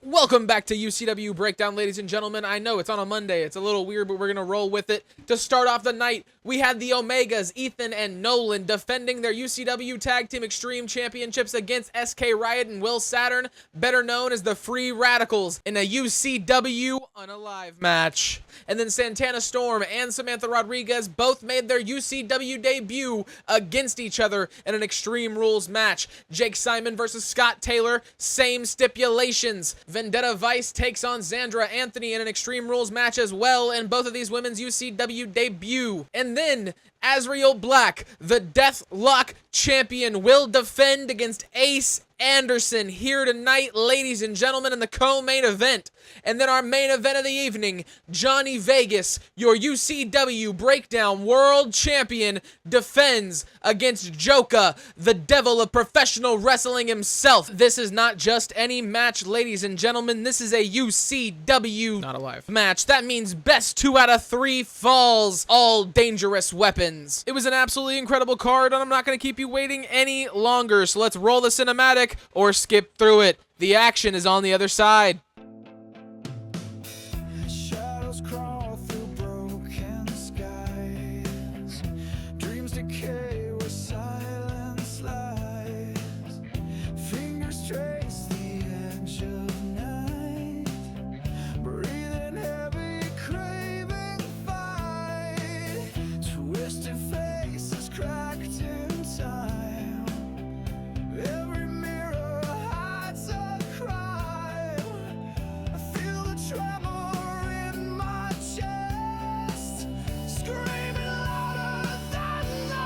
Welcome back to UCW Breakdown, ladies and gentlemen. I know it's on a Monday. It's a little weird, but we're going to roll with it. To start off the night, we had the Omegas, Ethan and Nolan, defending their UCW Tag Team Extreme Championships against SK Riot and Will Saturn, better known as the Free Radicals, in a UCW Unalive match. And then Santana Storm and Samantha Rodriguez both made their UCW debut against each other in an Extreme Rules match. Jake Simon versus Scott Taylor, same stipulations. Vendetta Vice takes on Xandra Anthony in an Extreme Rules match as well, and both of these women's UCW debut. And then Azrael Black, the Deathlock champion, will defend against Ace Anderson here tonight, ladies and gentlemen, in the co-main event. And then our main event of the evening, Johnny Vegas, your UCW Breakdown World Champion, defends against JOKA, the devil of professional wrestling himself. This is not just any match, ladies and gentlemen. This is a UCW not alive match. That means best 2 out of 3 falls, all dangerous weapons. It was an absolutely incredible card, and I'm not going to keep you waiting any longer. So let's roll the cinematic or skip through it. The action is on the other side. Shadows crawl through broken skies. Dreams decay where silence lies. Fingers trace the edge of night. Breathing heavy, craving fight. Twisted faces cracked in time. Every mirror hides a crime. I feel the tremor in my chest, screaming louder than the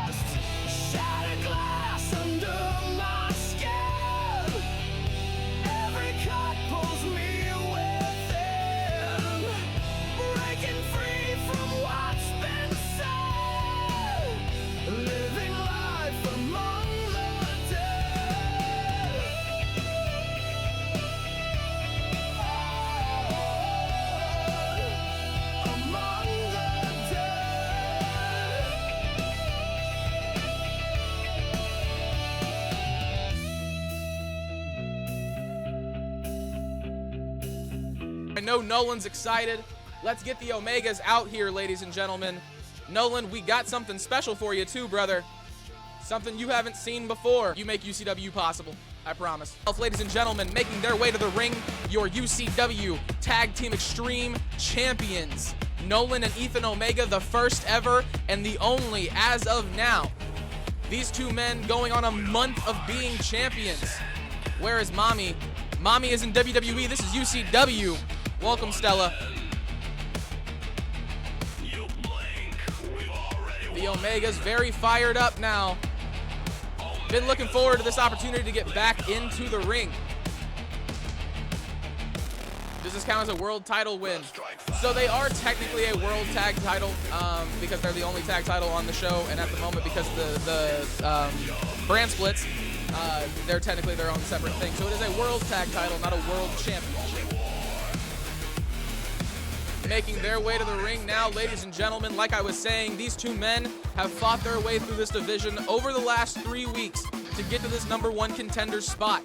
rest. Shattered glass under my skin. Every cut pulls me within, breaking free from what's been said. Living life among the dead. Among the dead. I know Nolan's excited. Let's get the Omegas out here, ladies and gentlemen. Nolan, we got something special for you too, brother. Something you haven't seen before. You make UCW possible, I promise. Ladies and gentlemen, making their way to the ring, your UCW Tag Team Extreme Champions. Nolan and Ethan Omega, the first ever and the only as of now. These two men going on a month of being champions. Where is Mommy? Mommy is in WWE. This is UCW. Welcome, Stella. The Omega's very fired up now. Been looking forward to this opportunity to get back into the ring. Does this count as a world title win? So they are technically a world tag title because they're the only tag title on the show, and at the moment, because the brand splits, they're technically their own separate thing. So it is a world tag title, not a world championship. Making their way to the ring now, ladies and gentlemen. Like I was saying, these two men have fought their way through this division over the last 3 weeks to get to this #1 contender spot.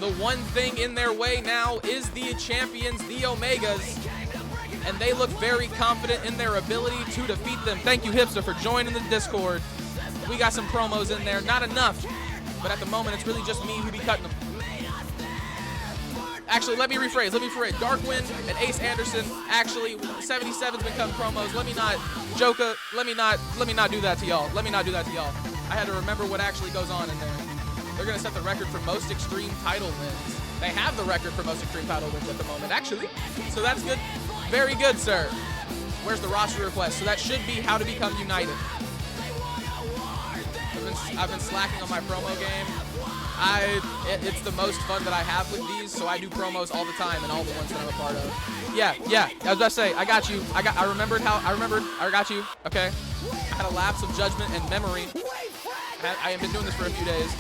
The one thing in their way now is the champions, the Omegas, and they look very confident in their ability to defeat them. Thank you, Hipster, for joining the Discord. We got some promos in there, not enough, but at the moment it's really just me who be cutting them. Actually, let me rephrase. Darkwind and Ace Anderson. Actually, 77's been cutting promos. Let me not, JOKA. Let me not do that to y'all. I had to remember what actually goes on in there. They're gonna set the record for most extreme title wins. They have the record for most extreme title wins at the moment, actually. So that's good. Very good, sir. Where's the roster request? So that should be how to become united. I've been slacking on my promo game. It's the most fun that I have with these, so I do promos all the time and all the ones that I'm a part of. Yeah, I was about to say, I got you. I got you, okay? I had a lapse of judgment and memory. I have been doing this for a few days.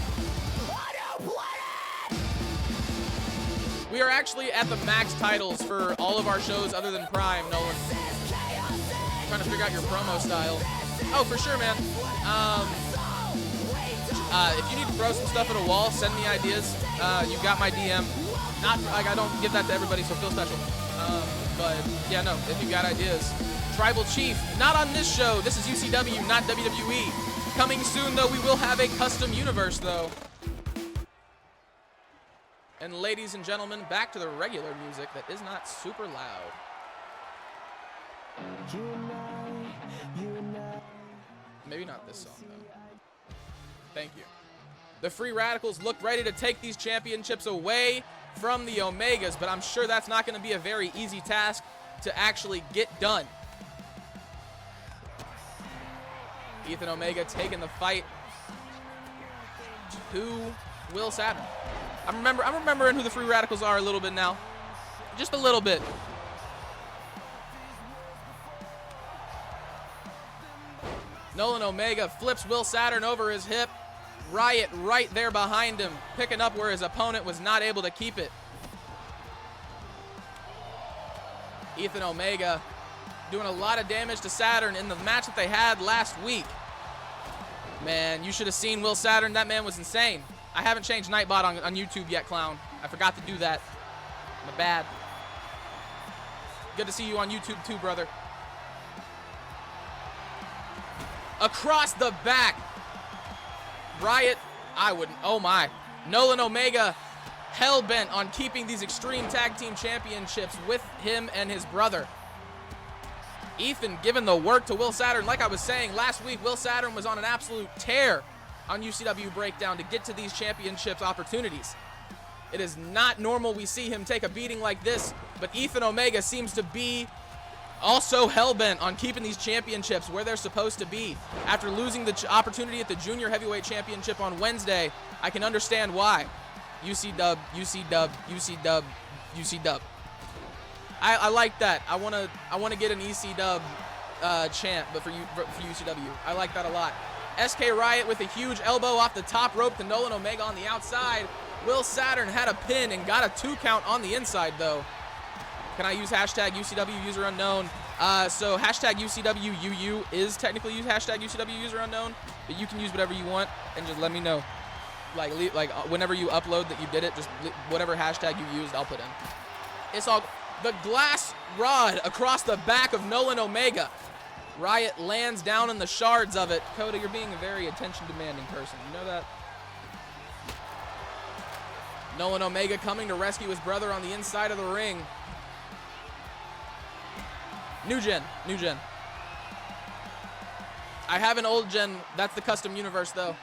We are actually at the max titles for all of our shows other than Prime, Nolan. Trying to figure out your promo style. Oh, for sure, man. If you need to throw some stuff at a wall, send me ideas. You got my DM. Not like I don't give that to everybody, so feel special. But yeah, no, if you got ideas. Tribal Chief, not on this show. This is UCW, not WWE. Coming soon, though, we will have a custom universe, though. And ladies and gentlemen, back to the regular music that is not super loud. Maybe not this song, though. Thank you. The Free Radicals look ready to take these championships away from the Omegas, but I'm sure that's not going to be a very easy task to actually get done. Ethan Omega taking the fight to Will Saturn. I'm remembering who the Free Radicals are a little bit now. Just a little bit. Nolan Omega flips Will Saturn over his hip. Riot right there behind him, picking up where his opponent was not able to keep it. Ethan Omega doing a lot of damage to Saturn in the match that they had last week. Man, you should have seen Will Saturn. That man was insane. I haven't changed Nightbot on YouTube yet, clown. I forgot to do that. My bad. Good to see you on YouTube too, brother. Across the back. Riot, I wouldn't. Oh my. Nolan Omega hell-bent on keeping these Extreme Tag Team Championships with him and his brother. Ethan giving the work to Will Saturn. Like I was saying, last week, Will Saturn was on an absolute tear on UCW Breakdown to get to these championships opportunities. It is not normal we see him take a beating like this, but Ethan Omega seems to be also hell-bent on keeping these championships where they're supposed to be. After losing the opportunity at the Junior Heavyweight Championship on Wednesday, I can understand why. UC-dub, UC-dub, UC-dub, UC-dub. I like that. I wanna get an EC-dub chant, but for UCW. I like that a lot. SK Riot with a huge elbow off the top rope to Nolan Omega on the outside. Will Saturn had a pin and got a 2 count on the inside, though. Can I use hashtag UCW user unknown? So hashtag UCWUU is technically hashtag UCW user unknown, but you can use whatever you want and just let me know. Like whenever you upload that you did it, just whatever hashtag you used, I'll put in. It's all the glass rod across the back of Nolan Omega. Riot lands down in the shards of it. Coda, you're being a very attention-demanding person. You know that? Nolan Omega coming to rescue his brother on the inside of the ring. New gen. I have an old gen. That's the custom universe, though.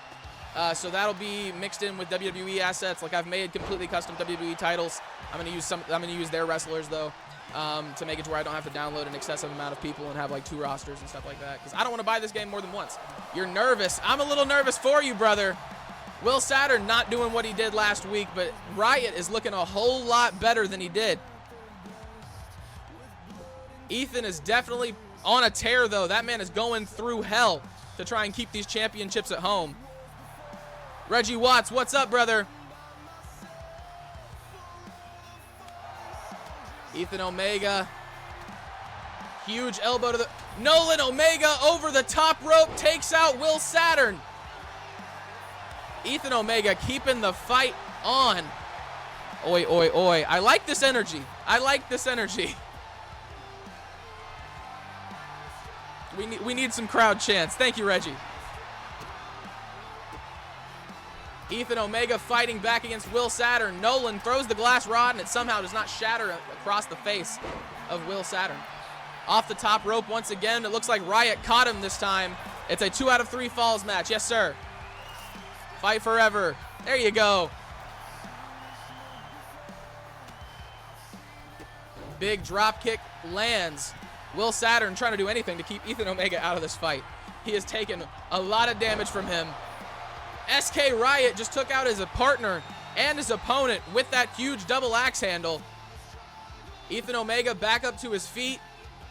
So that'll be mixed in with WWE assets. Like I've made completely custom WWE titles. I'm gonna use their wrestlers though, to make it to where I don't have to download an excessive amount of people and have like 2 rosters and stuff like that. Because I don't want to buy this game more than once. You're nervous. I'm a little nervous for you, brother. Will Saturn not doing what he did last week, but Riot is looking a whole lot better than he did. Ethan is definitely on a tear though. That man is going through hell to try and keep these championships at home. Reggie Watts, what's up, brother? Ethan Omega. Huge elbow to the... Nolan Omega over the top rope takes out Will Saturn. Ethan Omega keeping the fight on. Oi, oi, oi. I like this energy. We need some crowd chants. Thank you, Reggie. Ethan Omega fighting back against Will Saturn. Nolan throws the glass rod and it somehow does not shatter across the face of Will Saturn. Off the top rope once again. It looks like Riot caught him this time. It's a 2 out of 3 falls match. Yes, sir. Fight forever. There you go. Big drop kick lands. Will Saturn trying to do anything to keep Ethan Omega out of this fight. He has taken a lot of damage from him. SK Riot just took out his partner and his opponent with that huge double axe handle. Ethan Omega back up to his feet,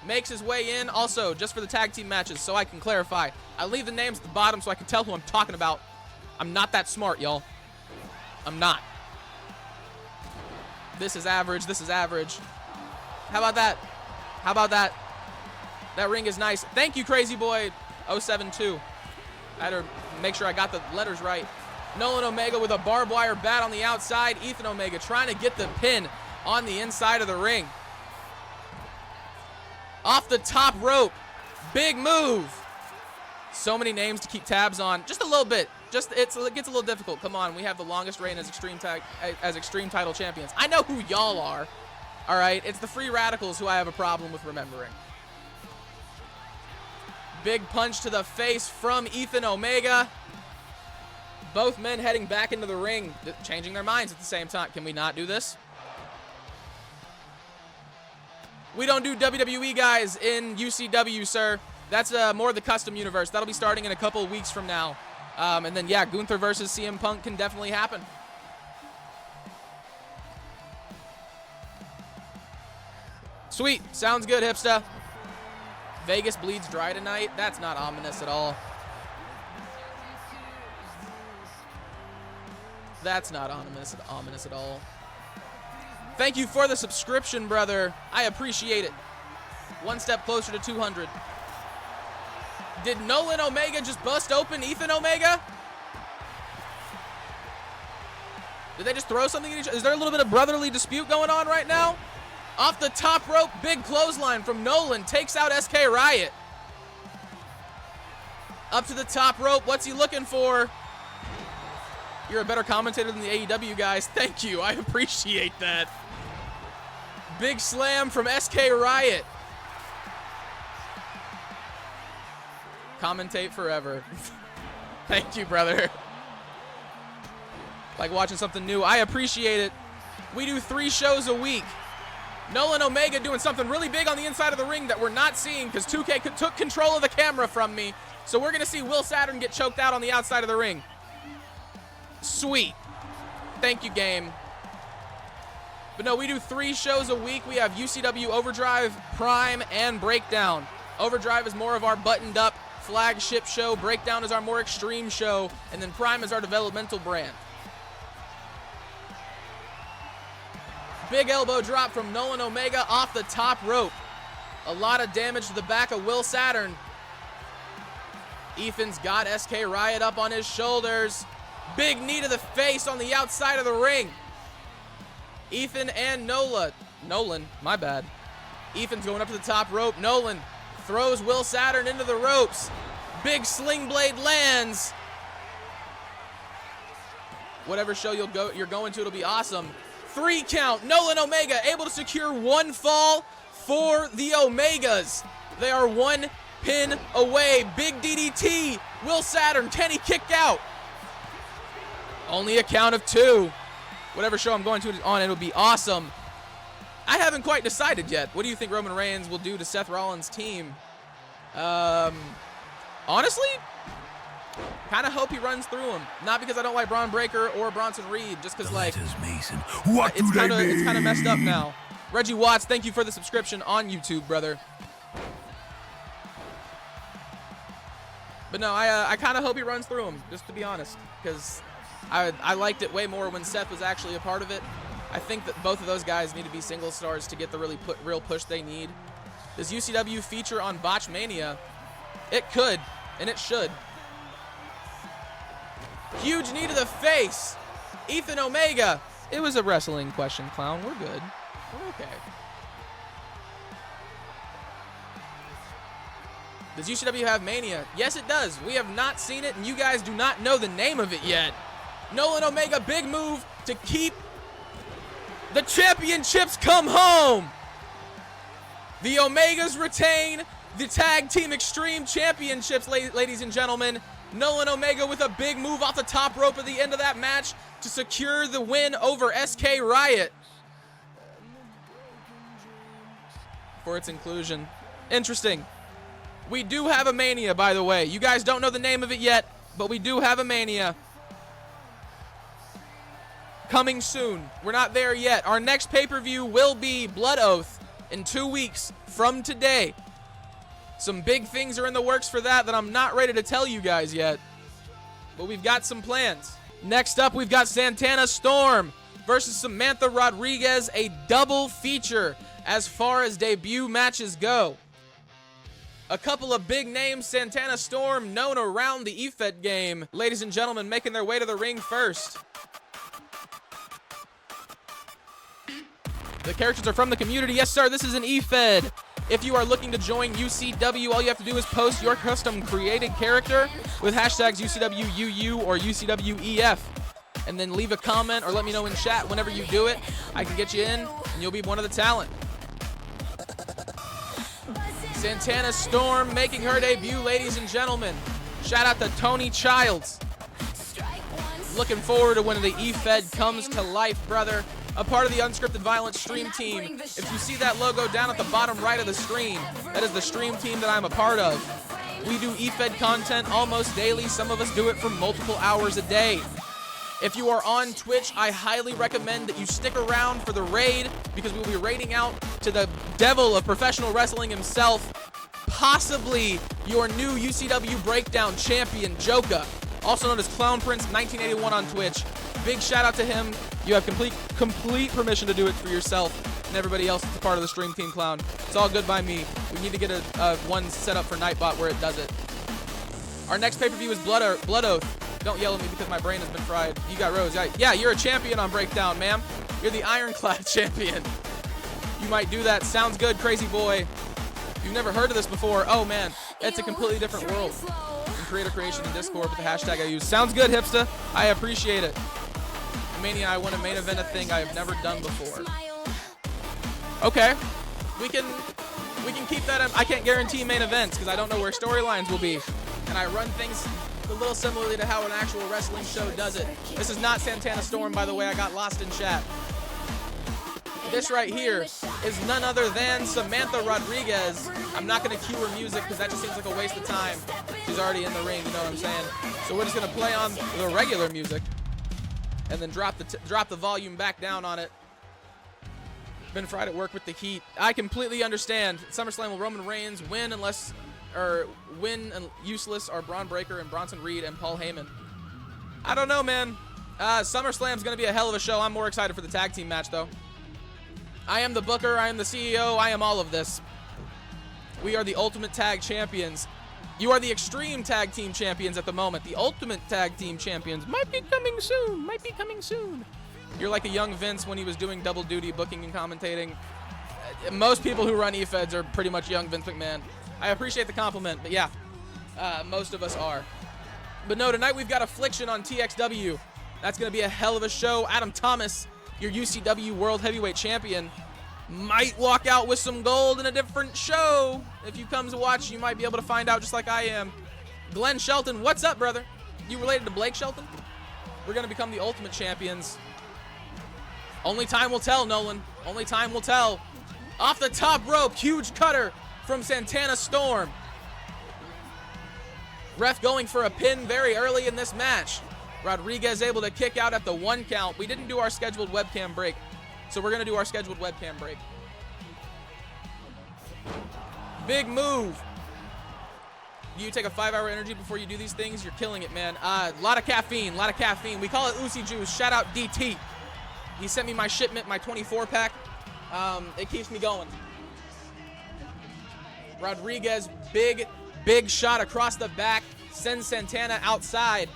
makes his way in. Also, just for the tag team matches, so I can clarify, I leave the names at the bottom so I can tell who I'm talking about. I'm not that smart, y'all. I'm not. This is average. How about that? That ring is nice. Thank you, Crazy Boy 072. I had to make sure I got the letters right. Nolan Omega with a barbed wire bat on the outside. Ethan Omega trying to get the pin on the inside of the ring. Off the top rope. Big move. So many names to keep tabs on. Just a little bit. It gets a little difficult. Come on, we have the longest reign as Extreme Title Champions. I know who y'all are. All right, it's the Free Radicals who I have a problem with remembering. Big punch to the face from Ethan Omega. Both men heading back into the ring, changing their minds at the same time. Can we not do this? We don't do WWE guys in UCW, sir. That's more the custom universe. That'll be starting in a couple of weeks from now. And then, yeah, Gunther versus CM Punk can definitely happen. Sweet. Sounds good, hipster. Vegas bleeds dry tonight. That's not ominous at all. That's not ominous at all. Thank you for the subscription, brother. I appreciate it. One step closer to 200. Did Nolan Omega just bust open Ethan Omega? Did they just throw something at each other? Is there a little bit of brotherly dispute going on right now? Off the top rope, big clothesline from Nolan. Takes out SK Riot. Up to the top rope. What's he looking for? You're a better commentator than the AEW guys. Thank you. I appreciate that. Big slam from SK Riot. Commentate forever. Thank you, brother. Like watching something new. I appreciate it. We do 3 shows a week. Nolan Omega doing something really big on the inside of the ring that we're not seeing because 2K took control of the camera from me. So we're going to see Will Saturn get choked out on the outside of the ring. Sweet. Thank you, game. But no, we do 3 shows a week. We have UCW Overdrive, Prime, and Breakdown. Overdrive is more of our buttoned up flagship show. Breakdown is our more extreme show. And then Prime is our developmental brand. Big elbow drop from Nolan Omega off the top rope. A lot of damage to the back of Will Saturn. Ethan's got SK Riot up on his shoulders. Big knee to the face on the outside of the ring. Ethan and Nolan, my bad. Ethan's going up to the top rope. Nolan throws Will Saturn into the ropes. Big sling blade lands. Whatever show you're going to, it'll be awesome. 3 count. Nolan Omega able to secure 1 fall for the Omegas. They are 1 pin away. Big DDT. Will Saturn, can he kick out? Only a count of 2. Whatever show I'm going to on, it'll be awesome. I haven't quite decided yet. What do you think Roman Reigns will do to Seth Rollins' team? Honestly, kind of hope he runs through him. Not because I don't like Braun Breaker or Bronson Reed, just because like it's kind of messed up now. Reggie Watts, thank you for the subscription on YouTube, brother. But no, I kind of hope he runs through him, just to be honest, because I liked it way more when Seth was actually a part of it. I think that both of those guys need to be single stars to get the real push they need. Does UCW feature on Botchmania? It could, and it should. Huge knee to the face. Ethan Omega. It was a wrestling question, clown. We're good. We're okay. Does UCW have Mania? Yes, it does. We have not seen it, and you guys do not know the name of it yet. Nolan Omega, big move to keep the championships come home. The Omegas retain the Tag Team Extreme Championships, ladies and gentlemen. Nolan Omega with a big move off the top rope at the end of that match to secure the win over SK Riot. For its inclusion. Interesting. We do have a Mania, by the way. You guys don't know the name of it yet, but we do have a Mania. Coming soon. We're not there yet. Our next pay-per-view will be Blood Oath in 2 weeks from today. Some big things are in the works for that I'm not ready to tell you guys yet. But we've got some plans. Next up, we've got Santana Storm versus Samantha Rodriguez, a double feature as far as debut matches go. A couple of big names, Santana Storm, known around the EFED game. Ladies and gentlemen, making their way to the ring first. The characters are from the community. Yes, sir, this is an EFED. If you are looking to join UCW, all you have to do is post your custom created character with hashtags UCWUU or UCWEF. And then leave a comment or let me know in chat whenever you do it. I can get you in, and you'll be one of the talent. Santana Storm making her debut, ladies and gentlemen. Shout out to Tony Childs. Looking forward to when the EFED comes to life, brother. A part of the Unscripted Violence stream team. If you see that logo down at the bottom right of the screen, that is the stream team that I'm a part of. We do EFED content almost daily. Some of us do it for multiple hours a day. If you are on Twitch, I highly recommend that you stick around for the raid because we'll be raiding out to the devil of professional wrestling himself, possibly your new UCW Breakdown champion, JOKA, also known as Clown Prince 1981 on Twitch. Big shout out to him. You have complete permission to do it for yourself and everybody else that's a part of the stream team, Clown. It's all good by me. We need to get a one set up for Nightbot where it does it. Our next pay-per-view is Blood Oath. Don't yell at me because my brain has been fried. You got Rose. Yeah, you're a champion on Breakdown, ma'am. You're the Ironclad champion. You might do that. Sounds good, crazy boy. You've never heard of this before. Oh, man. It's a completely different world. In creator creation and Discord with the hashtag I use. Sounds good, Hipsta. I appreciate it. Mania, I want to main event a thing I have never done before. Okay. We can keep that in. I can't guarantee main events because I don't know where storylines will be. And I run things a little similarly to how an actual wrestling show does it. This is not Santana Storm, by the way. I got lost in chat. This right here is none other than Samantha Rodriguez. I'm not going to cue her music because that just seems like a waste of time. She's already in the ring, you know what I'm saying? So we're just going to play on the regular music and then drop the volume back down on it. Been fried at work with the heat. I completely understand. SummerSlam will Roman Reigns win and useless are Braun Breaker and Bronson Reed and Paul Heyman. I don't know, man. SummerSlam's going to be a hell of a show. I'm more excited for the tag team match, though. I am the booker. I am the CEO. I am all of this. We are the Ultimate Tag Champions. You are the Extreme Tag Team Champions at the moment. The Ultimate Tag Team Champions might be coming soon. Might be coming soon. You're like a young Vince when he was doing double duty, booking and commentating. Most people who run EFEDs are pretty much young Vince McMahon. I appreciate the compliment, but yeah, most of us are. But no, tonight we've got Affliction on TXW. That's going to be a hell of a show. Adam Thomas, your UCW World Heavyweight Champion, might walk out with some gold in a different show. If you come to watch, you might be able to find out just like I am. Glenn Shelton, what's up, brother? You related to Blake Shelton? We're going to become the Ultimate Champions. Only time will tell, Nolan. Only time will tell. Off the top rope, huge cutter from Santana Storm. Ref going for a pin very early in this match. Rodriguez able to kick out at the 1 count. We didn't do our scheduled webcam break, so we're going to do our scheduled webcam break. Big move. Do you take a 5-hour energy before you do these things? You're killing it, man. A lot of caffeine, a lot of caffeine. We call it Uzi Juice. Shout out DT. He sent me my shipment, my 24-pack. It keeps me going. Rodriguez, big shot across the back. Sends Santana outside.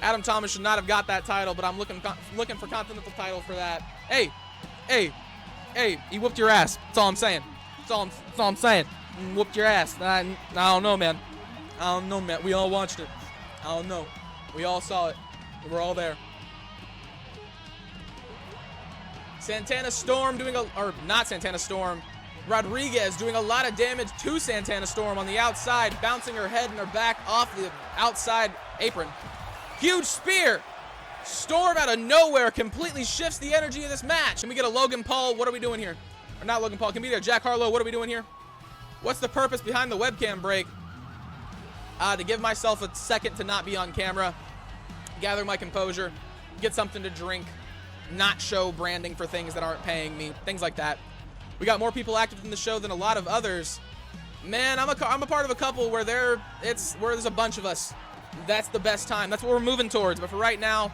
Adam Thomas should not have got that title, but I'm looking for Continental title for that. Hey, he whooped your ass. That's all I'm saying. That's all I'm saying. Whooped your ass. I don't know, man. We all watched it. I don't know. We all saw it. We were all there. Santana Storm not Santana Storm. Rodriguez doing a lot of damage to Santana Storm on the outside, bouncing her head and her back off the outside apron. Huge spear. Storm out of nowhere completely shifts the energy of this match. Can we get a Logan Paul? What are we doing here? Or not Logan Paul. Can we get a Jack Harlow? What are we doing here? What's the purpose behind the webcam break? To give myself a second to not be on camera, gather my composure, get something to drink, not show branding for things that aren't paying me, things like that. We got more people active in the show than a lot of others. Man, I'm a part of a couple where there's a bunch of us. That's the best time. That's what we're moving towards. But for right now,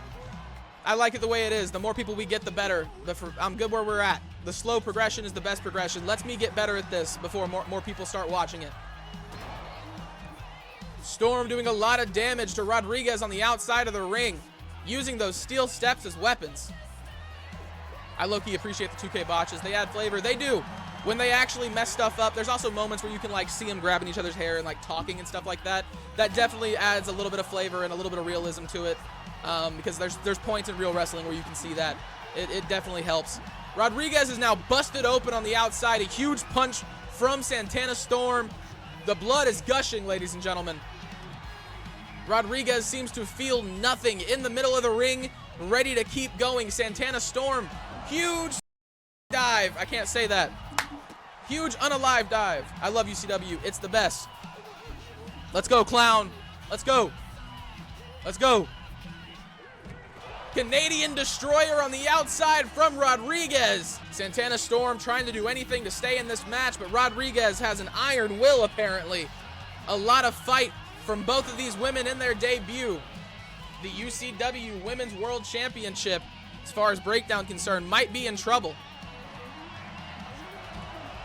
I like it the way it is. The more people we get, the better. I'm good where we're at. The slow progression is the best progression. Lets me get better at this before more people start watching it. Storm doing a lot of damage to Rodriguez on the outside of the ring, using those steel steps as weapons. I low-key appreciate the 2K botches. They add flavor. They do. When they actually mess stuff up, there's also moments where you can like see them grabbing each other's hair and like talking and stuff like that. That definitely adds a little bit of flavor and a little bit of realism to it, because there's points in real wrestling where you can see that. It definitely helps. Rodriguez is now busted open on the outside. A huge punch from Santana Storm. The blood is gushing, ladies and gentlemen. Rodriguez seems to feel nothing in the middle of the ring, ready to keep going. Santana Storm, huge dive. I can't say that. Huge unalive dive. I love UCW. It's the best. Let's go, clown. Let's go. Let's go. Canadian Destroyer on the outside from Rodriguez. Santana Storm trying to do anything to stay in this match, but Rodriguez has an iron will, apparently. A lot of fight from both of these women in their debut. The UCW Women's World Championship, as far as Breakdown concerned, might be in trouble.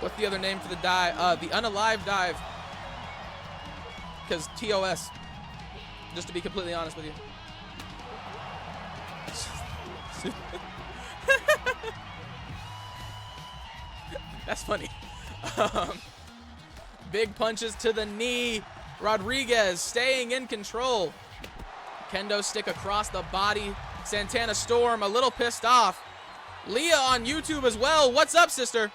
What's the other name for the dive? The unalive dive. Because TOS, just to be completely honest with you. That's funny. Big punches to the knee. Rodriguez staying in control. Kendo stick across the body. Santana Storm a little pissed off. Leah on YouTube as well. What's up, sister?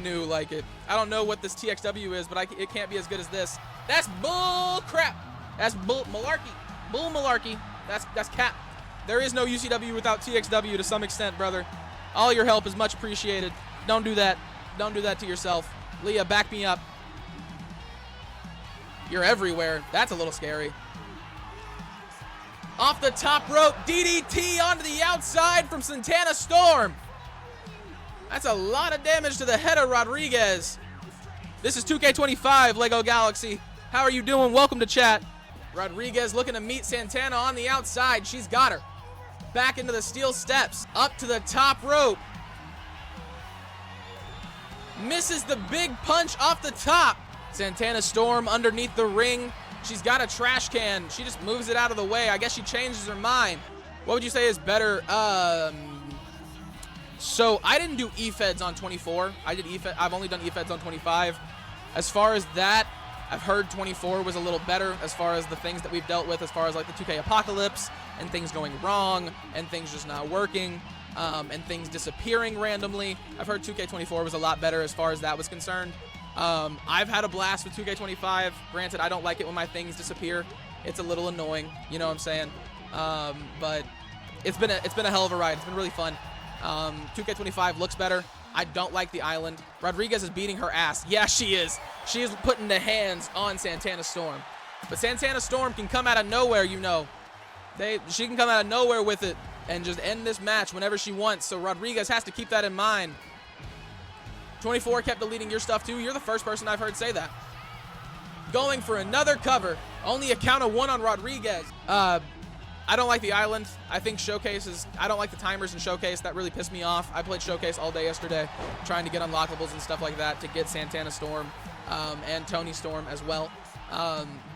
New like it. I don't know what this TXW is, but it can't be as good as this. That's bull crap. That's bull malarkey. Bull malarkey. That's cap. There is no UCW without TXW to some extent, brother. All your help is much appreciated. Don't do that. Don't do that to yourself. Leah, back me up. You're everywhere. That's a little scary. Off the top rope, DDT onto the outside from Santana Storm. That's a lot of damage to the head of Rodriguez. This is 2K25, Lego Galaxy. How are you doing? Welcome to chat. Rodriguez looking to meet Santana on the outside. She's got her. Back into the steel steps. Up to the top rope. Misses the big punch off the top. Santana Storm underneath the ring. She's got a trash can. She just moves it out of the way. I guess she changes her mind. What would you say is better? So I didn't do E-Feds on 24. I've only done E-Feds on 25. As far as that, I've heard 24 was a little better as far as the things that we've dealt with, as far as like the 2K Apocalypse and things going wrong and things just not working, and things disappearing randomly. I've heard 2K24 was a lot better as far as that was concerned. I've had a blast with 2K25. Granted, I don't like it when my things disappear. It's a little annoying, you know what I'm saying? But it's been a hell of a ride. It's been really fun. 2K25 looks better. I don't like the island. Rodriguez is beating her ass. Yeah, she is. She is putting the hands on Santana Storm. But Santana Storm can come out of nowhere, you know. She can come out of nowhere with it and just end this match whenever she wants. So Rodriguez has to keep that in mind. 24 kept deleting your stuff too. You're the first person I've heard say that. Going for another cover. Only a count of 1 on Rodriguez. I don't like the island. I think Showcase I don't like the timers in Showcase. That really pissed me off. I played Showcase all day yesterday, trying to get unlockables and stuff like that to get Santana Storm and Tony Storm as well.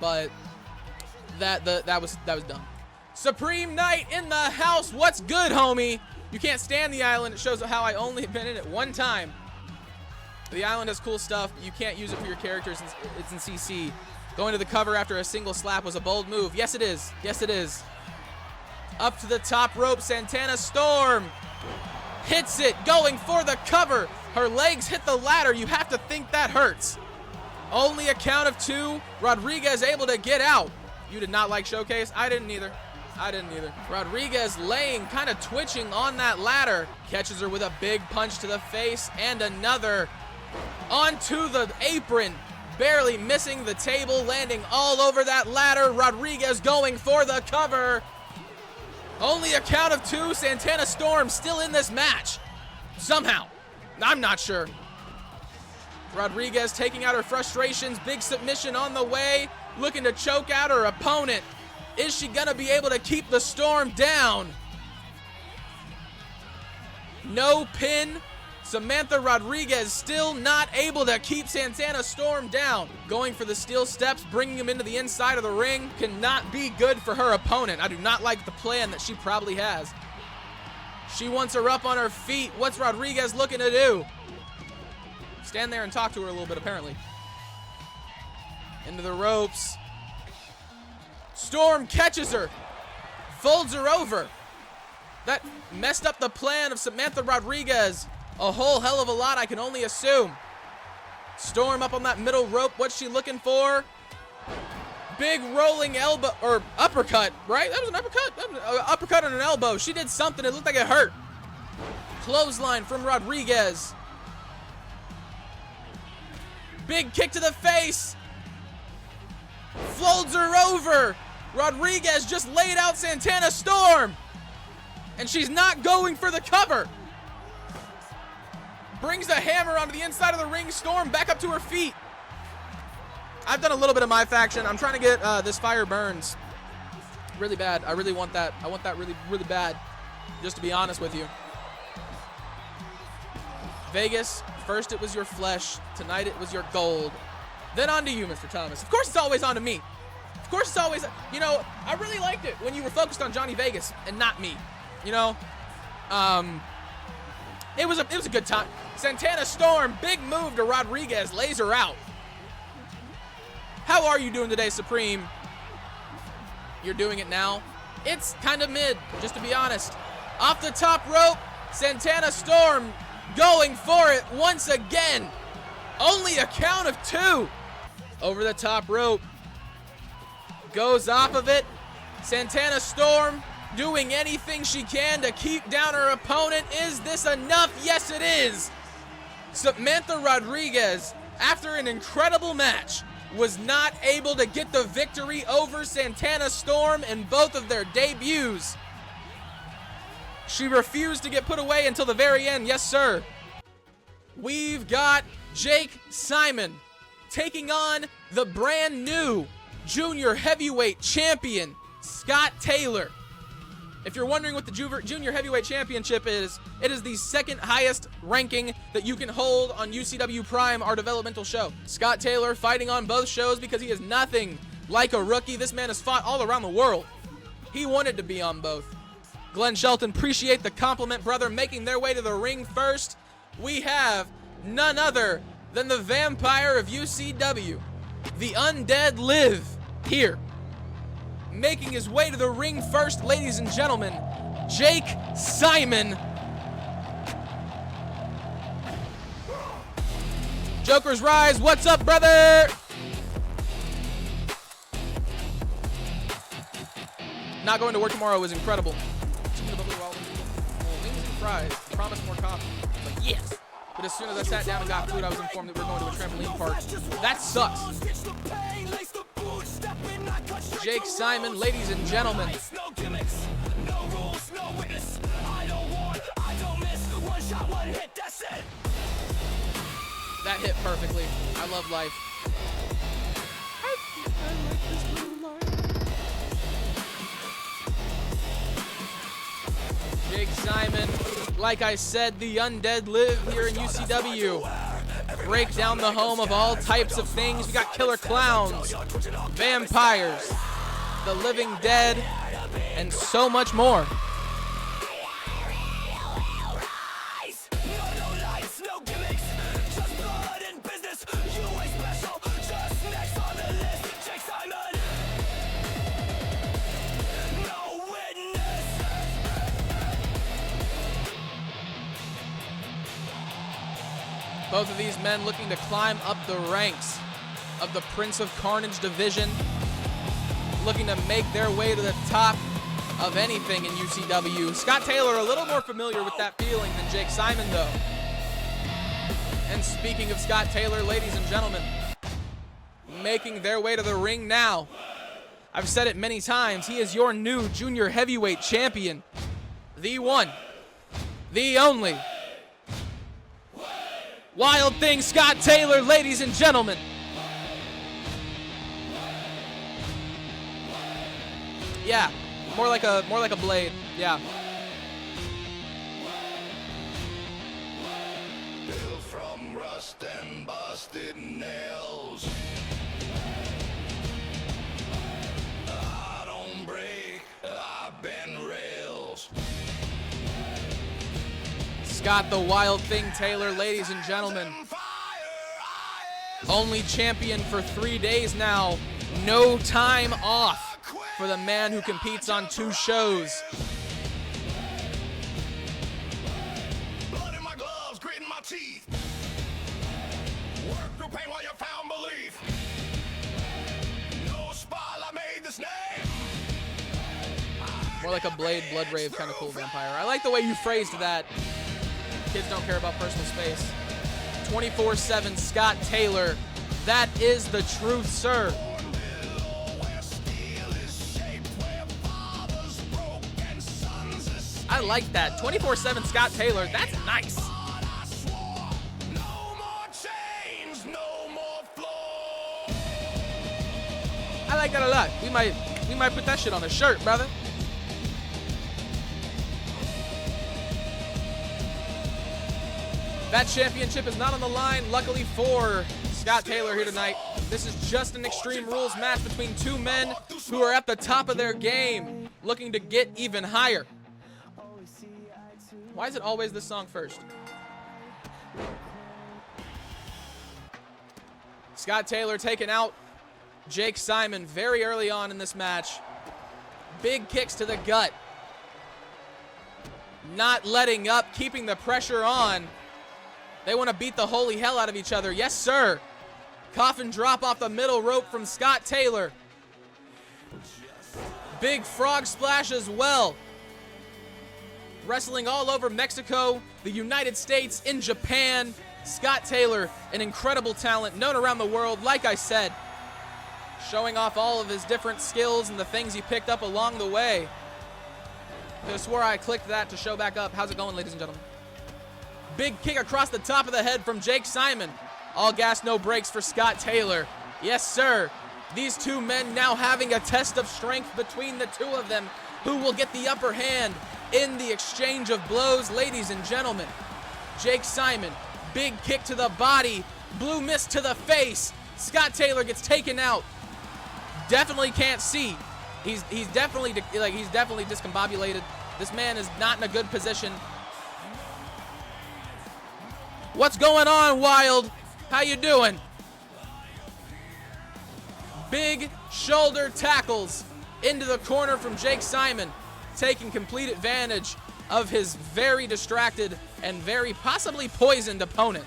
But that was dumb. Supreme Knight in the house. What's good, homie? You can't stand the island. It shows how I only been in it one time. The island has cool stuff. You can't use it for your characters. It's in CC. Going to the cover after a single slap was a bold move. Yes, it is. Yes, it is. Up to the top rope, Santana Storm hits it, going for the cover. Her legs hit the ladder. You have to think that hurts. Only a count of 2. Rodriguez able to get out. You did not like Showcase? I didn't either. Rodriguez laying, kind of twitching on that ladder. Catches her with a big punch to the face and another onto the apron. Barely missing the table, landing all over that ladder. Rodriguez going for the cover. Only a count of 2. Santana Storm still in this match. Somehow. I'm not sure. Rodriguez taking out her frustrations. Big submission on the way. Looking to choke out her opponent. Is she going to be able to keep the Storm down? No pin. Samantha Rodriguez still not able to keep Santana Storm down. Going for the steel steps, bringing him into the inside of the ring. Cannot be good for her opponent. I do not like the plan that she probably has. She wants her up on her feet. What's Rodriguez looking to do? Stand there and talk to her a little bit, apparently. Into the ropes. Storm catches her. Folds her over. That messed up the plan of Samantha Rodriguez a whole hell of a lot, I can only assume. Storm up on that middle rope. What's she looking for? Big rolling elbow, or uppercut, right? That was an uppercut. That was an uppercut on an elbow. She did something. It looked like it hurt. Clothesline from Rodriguez. Big kick to the face. Folds her over. Rodriguez just laid out Santana Storm. And she's not going for the cover. Brings the hammer onto the inside of the ring. Storm back up to her feet. I've done a little bit of my faction. I'm trying to get this fire burns really bad. I really want that. I want that really, really bad, just to be honest with you. Vegas, first it was your flesh. Tonight it was your gold. Then on to you, Mr. Thomas. Of course it's always on to me. Of course it's always, you know, I really liked it when you were focused on Johnny Vegas and not me. You know, it was a good time. Santana Storm, big move to Rodriguez, lays her out. How are you doing today, Supreme? You're doing it now. It's kind of mid, just to be honest. Off the top rope, Santana Storm going for it once again. Only a count of 2. Over the top rope. Goes off of it. Santana Storm doing anything she can to keep down her opponent. Is this enough? Yes, it is. Samantha Rodriguez, after an incredible match, was not able to get the victory over Santana Storm in both of their debuts. She refused to get put away until the very end. Yes, sir. We've got Jake Simon taking on the brand new junior heavyweight champion, Scott Taylor. If you're wondering what the Junior Heavyweight Championship is, it is the second highest ranking that you can hold on UCW Prime, our developmental show. Scott Taylor fighting on both shows because he is nothing like a rookie. This man has fought all around the world. He wanted to be on both. Glenn Shelton, appreciate the compliment, brother. Making their way to the ring first, we have none other than the vampire of UCW. The undead live here. Making his way to the ring first, ladies and gentlemen, Jake Simon. Joker's Rise, what's up, brother? Not going to work tomorrow was incredible. Wings and fries, promise more coffee. Like, yes. But as soon as I sat down and got food, I was informed that we were going to a trampoline park. That sucks. Jake Simon, ladies and gentlemen. That hit perfectly. I love life. Jake Simon, like I said, the undead live here in UCW. Breakdown, the home of all types of things. We got killer clowns, vampires, the living dead, and so much more. Both of these men looking to climb up the ranks of the Prince of Carnage division, looking to make their way to the top of anything in UCW. Scott Taylor a little more familiar with that feeling than Jake Simon, though. And speaking of Scott Taylor, ladies and gentlemen, making their way to the ring now. I've said it many times, he is your new junior heavyweight champion. The one, the only, Wild Thing Scott Taylor, ladies and gentlemen. Yeah, more like a blade. Yeah. rust and busted nails. I don't break, I bend rails. Scott the Wild Thing Taylor, ladies and gentlemen. Only champion for 3 days now. No time off for the man who competes on 2 shows. Blood in my gloves, grit in my teeth. Work through pain while you found belief. No spotlight made this name. More like a Blade Blood Rave kind of cool vampire. I like the way you phrased that. Kids don't care about personal space. 24/7 Scott Taylor. That is the truth, sir. I like that. 24/7 Scott Taylor. That's nice. I like that a lot. We might put that shit on a shirt, brother. That championship is not on the line, luckily for Scott Taylor here tonight. This is just an Extreme Rules match between 2 men who are at the top of their game, looking to get even higher. Why is it always this song first? Scott Taylor taking out Jake Simon very early on in this match. Big kicks to the gut. Not letting up, keeping the pressure on. They want to beat the holy hell out of each other. Yes, sir. Coffin drop off the middle rope from Scott Taylor. Big frog splash as well. Wrestling all over Mexico, the United States, in Japan. Scott Taylor, an incredible talent, known around the world, like I said. Showing off all of his different skills and the things he picked up along the way. I swore I clicked that to show back up. How's it going, ladies and gentlemen? Big kick across the top of the head from Jake Simon. All gas, no brakes for Scott Taylor. Yes, sir. These 2 men now having a test of strength between the 2 of them. Who will get the upper hand in the exchange of blows, ladies and gentlemen? Jake Simon, big kick to the body. Blue mist to the face. Scott Taylor gets taken out. Definitely can't see. He's definitely discombobulated. This man is not in a good position. What's going on, Wild? How you doing? Big shoulder tackles into the corner from Jake Simon, taking complete advantage of his very distracted and very possibly poisoned opponent.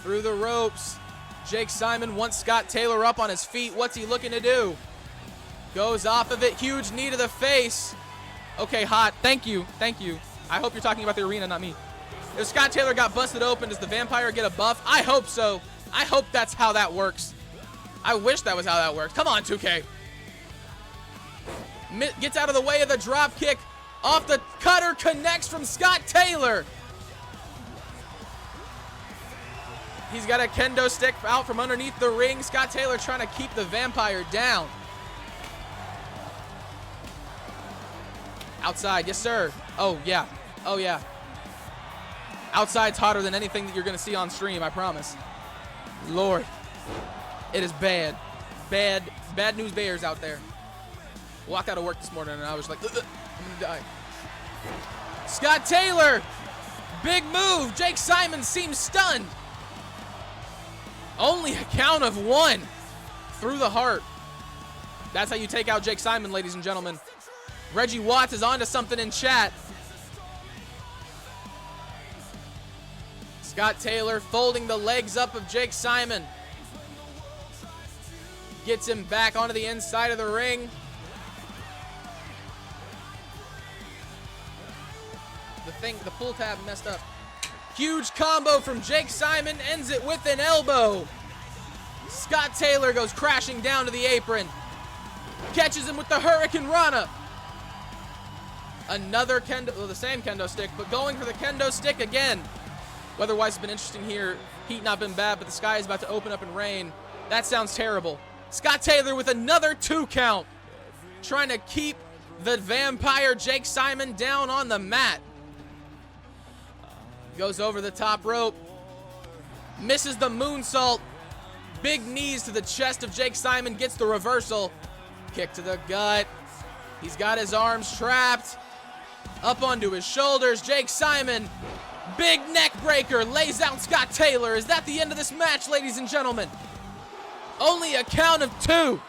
Through the ropes, Jake Simon wants Scott Taylor up on his feet. What's he looking to do? Goes off of it. Huge knee to the face. Okay, hot. Thank you. Thank you. I hope you're talking about the arena, not me. If Scott Taylor got busted open, does the vampire get a buff? I hope so. I hope that's how that works. I wish that was how that works. Come on, 2K. Gets out of the way of the drop kick. Off the cutter, connects from Scott Taylor. He's got a kendo stick out from underneath the ring. Scott Taylor trying to keep the vampire down. Outside, yes, sir. Oh, yeah. Oh, yeah. Outside's hotter than anything that you're going to see on stream, I promise. Lord. It is bad. Bad news bears out there. Walked out of work this morning and I was like, I'm going to die. Scott Taylor. Big move. Jake Simon seems stunned. Only a count of 1 through the heart. That's how you take out Jake Simon, ladies and gentlemen. Reggie Watts is onto something in chat. Scott Taylor folding the legs up of Jake Simon. Gets him back onto the inside of the ring. The pull tab messed up. Huge combo from Jake Simon, ends it with an elbow. Scott Taylor goes crashing down to the apron. Catches him with the Hurricane Rana. Another kendo, well, the same kendo stick, but going for the kendo stick again. Weather-wise, it's been interesting here. Heat not been bad, but the sky is about to open up and rain. That sounds terrible. Scott Taylor with another 2 count. Trying to keep the vampire Jake Simon down on the mat. Goes over the top rope. Misses the moonsault. Big knees to the chest of Jake Simon, gets the reversal. Kick to the gut. He's got his arms trapped. Up onto his shoulders. Jake Simon, big neck breaker, lays out Scott Taylor. Is that the end of this match, ladies and gentlemen? Only a count of 2.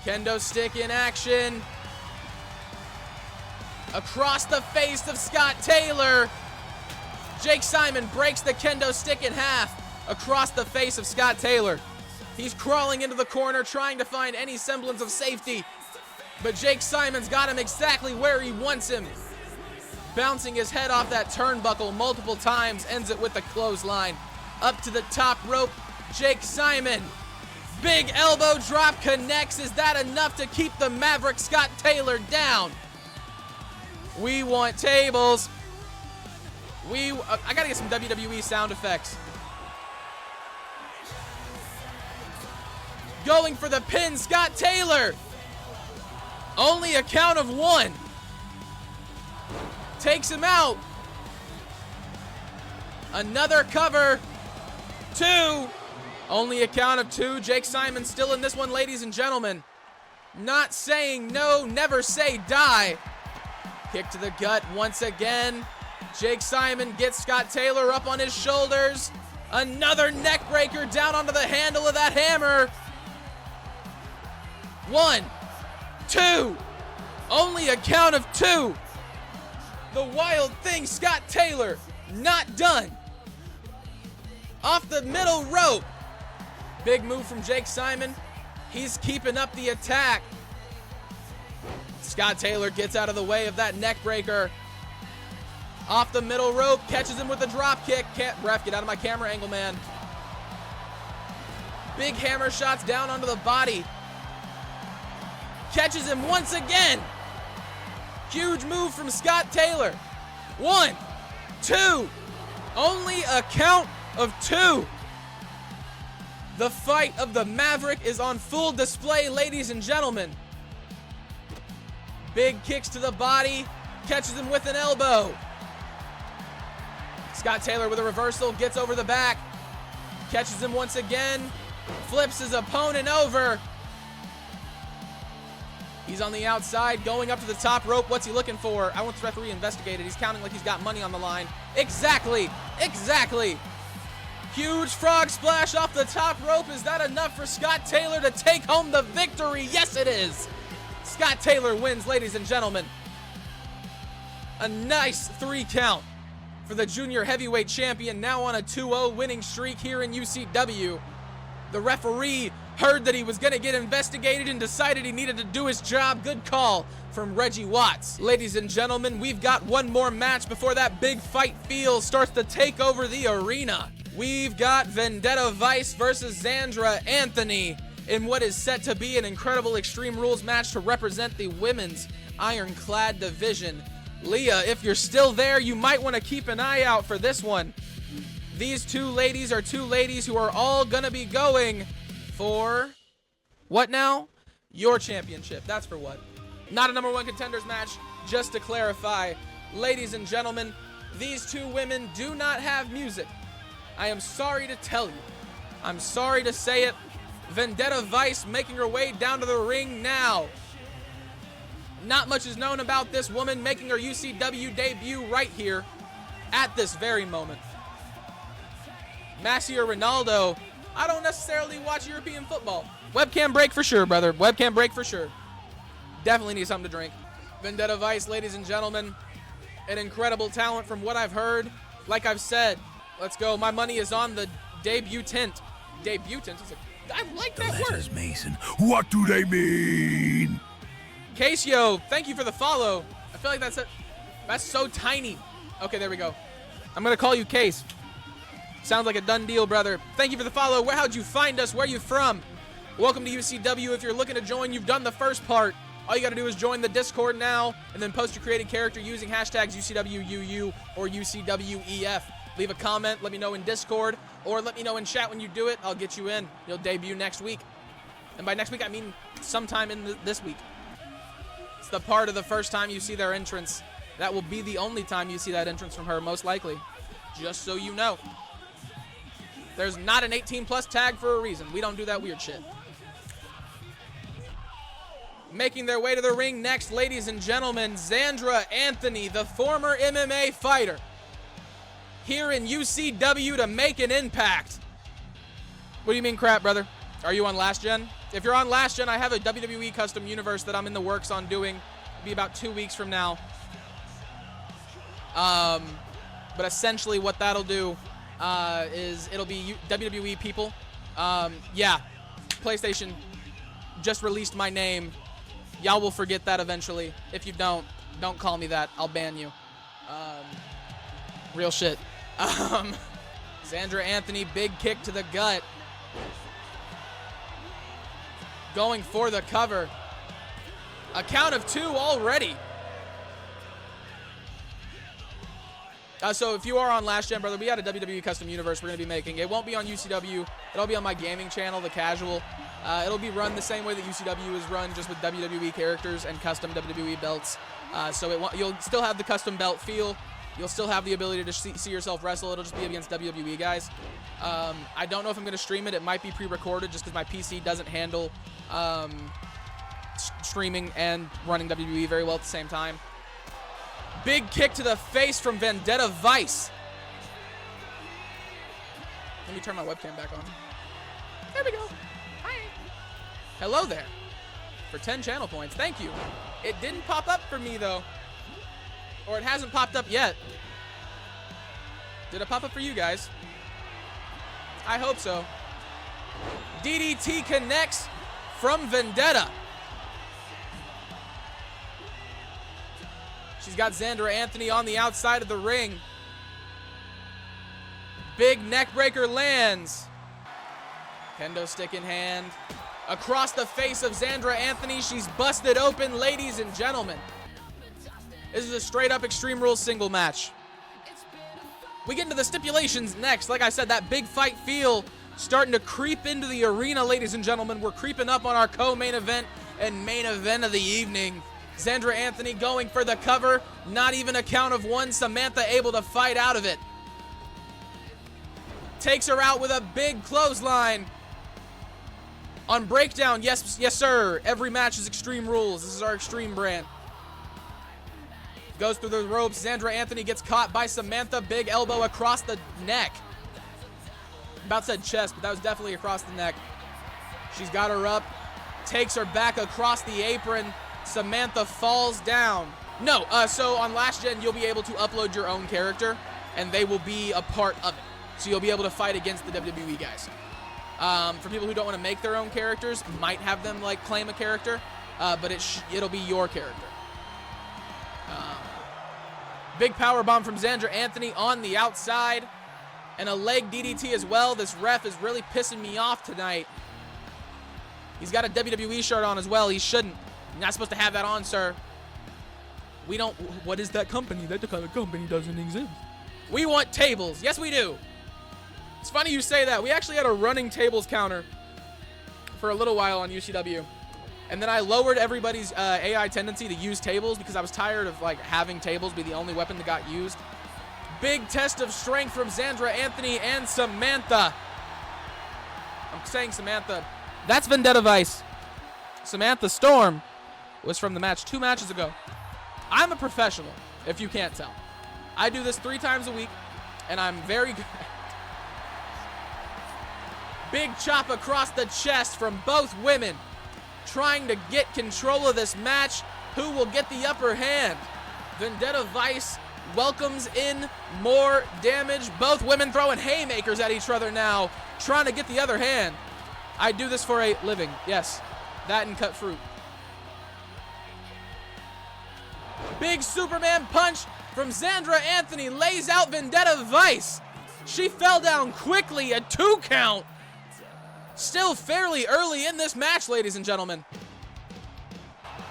Kendo stick in action. Across the face of Scott Taylor. Jake Simon breaks the kendo stick in half across the face of Scott Taylor. He's crawling into the corner trying to find any semblance of safety. But Jake Simon's got him exactly where he wants him. Bouncing his head off that turnbuckle multiple times, ends it with a clothesline. Up to the top rope, Jake Simon. Big elbow drop connects. Is that enough to keep the Maverick Scott Taylor down? We want tables. I gotta get some WWE sound effects. Going for the pin, Scott Taylor. Only a count of 1. Takes him out. Another cover. 2. Only a count of 2. Jake Simon still in this one, ladies and gentlemen. Not saying no, never say die. Kick to the gut once again. Jake Simon gets Scott Taylor up on his shoulders. Another neck breaker down onto the handle of that hammer. 1, 2. Only a count of 2. The wild thing, Scott Taylor, not done. Off the middle rope. Big move from Jake Simon. He's keeping up the attack. Scott Taylor gets out of the way of that neck breaker. Off the middle rope, catches him with a drop kick. Ref, get out of my camera angle, man. Big hammer shots down onto the body. Catches him once again. Huge move from Scott Taylor. 1, 2. Only a count of 2. The fight of the Maverick is on full display, ladies and gentlemen. Big kicks to the body. Catches him with an elbow. Scott Taylor with a reversal, gets over the back. Catches him once again. Flips his opponent over. He's on the outside, going up to the top rope. What's he looking for? I want the referee investigated. He's counting like he's got money on the line. Exactly. Huge frog splash off the top rope. Is that enough for Scott Taylor to take home the victory? Yes, it is. Scott Taylor wins, ladies and gentlemen. A nice 3 count for the junior heavyweight champion, now on a 2-0 winning streak here in UCW. The referee heard that he was going to get investigated and decided he needed to do his job. Good call from Reggie Watts. Ladies and gentlemen, we've got one more match before that big fight feel starts to take over the arena. We've got Vendetta Vice versus Xandra Anthony in what is set to be an incredible Extreme Rules match to represent the women's ironclad division. Leah, if you're still there, you might want to keep an eye out for this one. These 2 ladies are 2 ladies who are all going to be going for what now? Your championship. That's for what? Not a number 1 contenders match, just to clarify. Ladies and gentlemen, these 2 women do not have music. I am sorry to tell you. I'm sorry to say it. Vendetta Vice making her way down to the ring now. Not much is known about this woman making her UCW debut right here at this very moment. Messi or Ronaldo, I don't necessarily watch European football. Webcam break for sure, brother. Webcam break for sure. Definitely need something to drink. Vendetta Vice, ladies and gentlemen, an incredible talent from what I've heard. Like I've said, let's go. My money is on the debutant. Debutant? I like that word. Letters, Mason. What do they mean? Casio, thank you for the follow. I feel like that's so tiny. Okay, there we go. I'm going to call you Case. Sounds like a done deal, brother. Thank you for the follow. How'd you find us? Where are you from? Welcome to UCW. If you're looking to join, you've done the first part. All you got to do is join the Discord now and then post your created character using hashtags UCWUU or UCWEF. Leave a comment. Let me know in Discord or let me know in chat when you do it. I'll get you in. You'll debut next week. And by next week, I mean sometime in this week. It's the part of the first time you see their entrance That will be the only time you see that entrance from her, most likely. Just so you know. There's not an 18+ tag for a reason. We don't do that weird shit. Making their way to the ring next, ladies and gentlemen, Xandra Anthony, the former MMA fighter, here in UCW to make an impact. What do you mean crap, brother? Are you on last gen? If you're on last gen, I have a WWE custom universe that I'm in the works on doing. It'll be about 2 weeks from now. But essentially what that'll do is it'll be WWE people. Yeah, PlayStation just released my name. Y'all will forget that eventually. If you don't call me that. I'll ban you. Real shit. Xandra Anthony, big kick to the gut. Going for the cover. A count of 2 already. So if you are on last gen, brother, we had a WWE custom universe we're going to be making. It won't be on UCW. It'll be on my gaming channel, The Casual. It'll be run the same way that UCW is run, just with WWE characters and custom WWE belts. So you'll still have the custom belt feel. You'll still have the ability to see yourself wrestle. It'll just be against WWE guys. I don't know if I'm going to stream it. It might be pre-recorded just because my PC doesn't handle streaming and running WWE very well at the same time. Big kick to the face from Vendetta Vice. Let me turn my webcam back on. There we go. Hi. Hello there. For 10 channel points. Thank you. It didn't pop up for me, though. Or it hasn't popped up yet. Did it pop up for you guys? I hope so. DDT connects from Vendetta. She's got Xandra Anthony on the outside of the ring. Big neckbreaker lands. Kendo stick in hand. Across the face of Xandra Anthony. She's busted open, ladies and gentlemen. This is a straight up Extreme Rules single match. We get into the stipulations next. Like I said, that big fight feel starting to creep into the arena, ladies and gentlemen. We're creeping up on our co-main event and main event of the evening. Xandra Anthony going for the cover. Not even a count of 1. Samantha able to fight out of it. Takes her out with a big clothesline. On Breakdown, yes sir. Every match is Extreme Rules. This is our Extreme brand. Goes through the ropes. Xandra Anthony gets caught by Samantha. Big elbow across the neck. About said chest, but that was definitely across the neck. She's got her up. Takes her back across the apron. Samantha falls down. No, so on last gen, you'll be able to upload your own character, and they will be a part of it. So you'll be able to fight against the WWE guys. For people who don't want to make their own characters, might have them like claim a character, but it'll be your character. Big power bomb from Xandra Anthony on the outside, and a leg DDT as well. This ref is really pissing me off tonight. He's got a WWE shirt on as well. He shouldn't. You're not supposed to have that on, sir. We don't. What is that company? That kind of company doesn't exist. We want tables. Yes, we do. It's funny you say that. We actually had a running tables counter for a little while on UCW. And then I lowered everybody's AI tendency to use tables because I was tired of like having tables be the only weapon that got used. Big test of strength from Xandra Anthony and Samantha. I'm saying Samantha. That's Vendetta Vice. Samantha Storm was from the match 2 matches ago. I'm a professional, if you can't tell. I do this 3 times a week, and I'm very good. Big chop across the chest from both women, trying to get control of this match. Who will get the upper hand? Vendetta Vice welcomes in more damage. Both women throwing haymakers at each other now, trying to get the other hand. I do this for a living. Yes, that and cut fruit. Big Superman punch from Xandra Anthony lays out Vendetta Vice. She fell down quickly, a 2 count. Still fairly early in this match, ladies and gentlemen.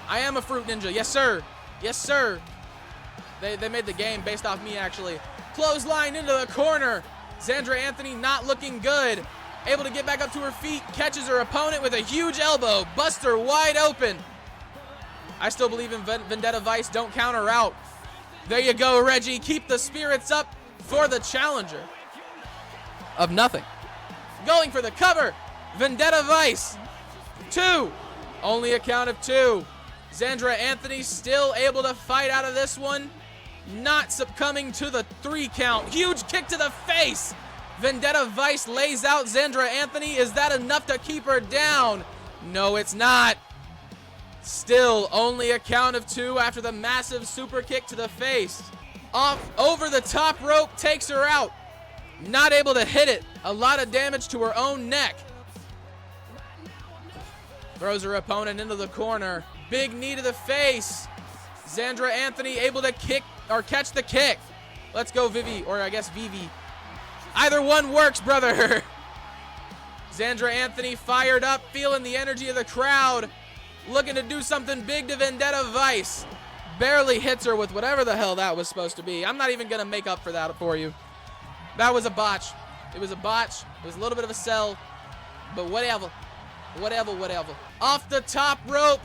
I am a fruit ninja. Yes, sir. Yes, sir. They made the game based off me, actually. Clothesline into the corner. Xandra Anthony not looking good. Able to get back up to her feet. Catches her opponent with a huge elbow. Busts her wide open. I still believe in Vendetta Vice. Don't count her out. There you go, Reggie. Keep the spirits up for the challenger of nothing. Going for the cover. Vendetta Vice. 2. Only a count of 2. Xandra Anthony still able to fight out of this one. Not succumbing to the 3 count. Huge kick to the face. Vendetta Vice lays out Xandra Anthony. Is that enough to keep her down? No, it's not. Still only a count of 2 after the massive super kick to the face. Off over the top rope, takes her out. Not able to hit it. A lot of damage to her own neck. Throws her opponent into the corner. Big knee to the face. Xandra Anthony able to kick or catch the kick. Let's go, Vivi, or I guess Vivi. Either one works, brother. Xandra Anthony fired up, feeling the energy of the crowd. Looking to do something big to Vendetta Vice. Barely hits her with whatever the hell that was supposed to be. I'm not even going to make up for that for you. That was a botch. It was a botch. It was a little bit of a sell. But whatever. Whatever. Off the top rope.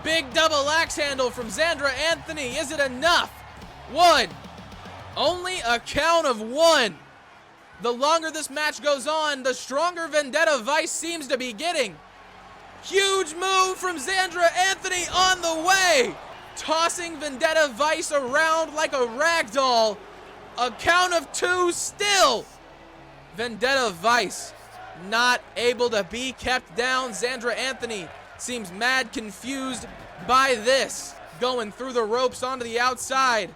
Big double axe handle from Xandra Anthony. Is it enough? 1. Only a count of 1. The longer this match goes on, the stronger Vendetta Vice seems to be getting. Huge move from Xandra Anthony on the way. Tossing Vendetta Vice around like a rag doll. A count of 2 still. Vendetta Vice not able to be kept down. Xandra Anthony seems mad confused by this. Going through the ropes onto the outside.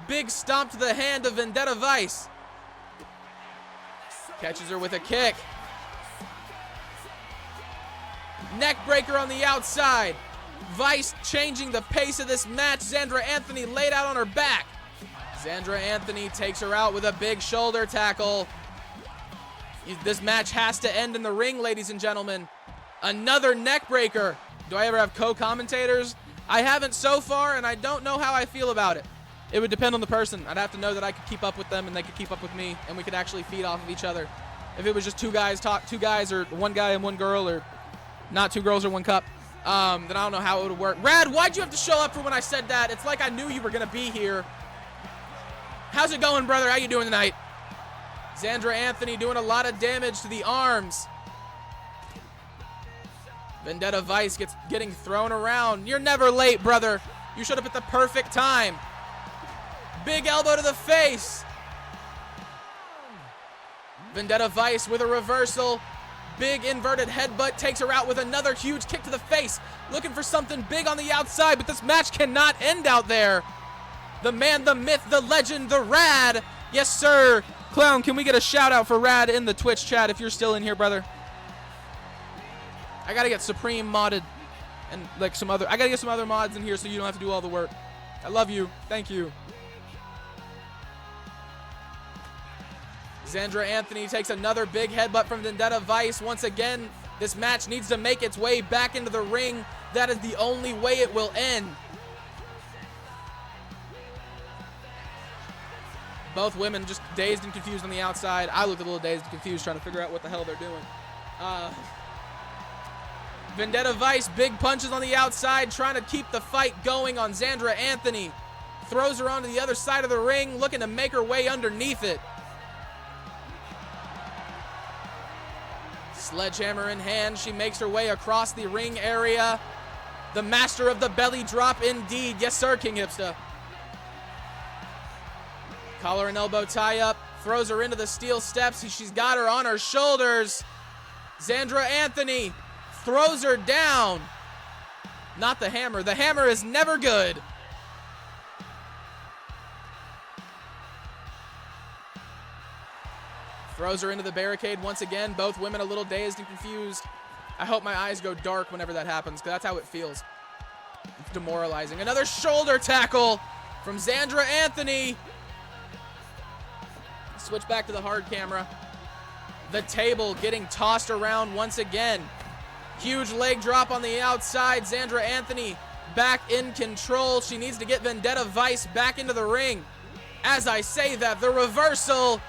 Big stomp to the hand of Vendetta Vice. Catches her with a kick. Neck breaker on the outside. Vice changing the pace of this match. Xandra Anthony laid out on her back. Xandra Anthony takes her out with a big shoulder tackle. This match has to end in the ring, ladies and gentlemen. Another neck breaker. Do I ever have co-commentators? I haven't so far, and I don't know how I feel about it. It would depend on the person. I'd have to know that I could keep up with them and they could keep up with me, and we could actually feed off of each other. If it was just two guys, or one guy and one girl, or not 2 girls or 1 cup, then I don't know how it would work. Rad, why'd you have to show up for when I said that? It's like I knew you were gonna be here. How's it going, brother? How you doing tonight? Xandra Anthony doing a lot of damage to the arms. Vendetta Vice getting thrown around. You're never late, brother. You showed up at the perfect time. Big elbow to the face. Vendetta Vice with a reversal. Big inverted headbutt takes her out with another huge kick to the face. Looking for something big on the outside, but this match cannot end out there. The man, the myth, the legend, the Rad. Yes, sir. Clown, can we get a shout out for Rad in the Twitch chat if you're still in here, brother? I gotta get Supreme modded and like I gotta get some other mods in here so you don't have to do all the work. I love you. Thank you. Xandra Anthony takes another big headbutt from Vendetta Vice. Once again, this match needs to make its way back into the ring. That is the only way it will end. Both women just dazed and confused on the outside. I looked a little dazed and confused trying to figure out what the hell they're doing. Vendetta Vice, big punches on the outside, trying to keep the fight going on Xandra Anthony. Throws her onto the other side of the ring, looking to make her way underneath it. Sledgehammer in hand, she makes her way across the ring area. The master of the belly drop indeed. Yes, sir, King Hipsta. Collar and elbow tie up. Throws her into the steel steps. She's got her on her shoulders. Xandra Anthony throws her down. Not the hammer. The hammer is never good. Throws her into the barricade once again. Both women a little dazed and confused. I hope my eyes go dark whenever that happens, because that's how it feels. It's demoralizing. Another shoulder tackle from Xandra Anthony. Switch back to the hard camera. The table getting tossed around once again. Huge leg drop on the outside. Xandra Anthony back in control. She needs to get Vendetta Vice back into the ring. As I say that, the reversal.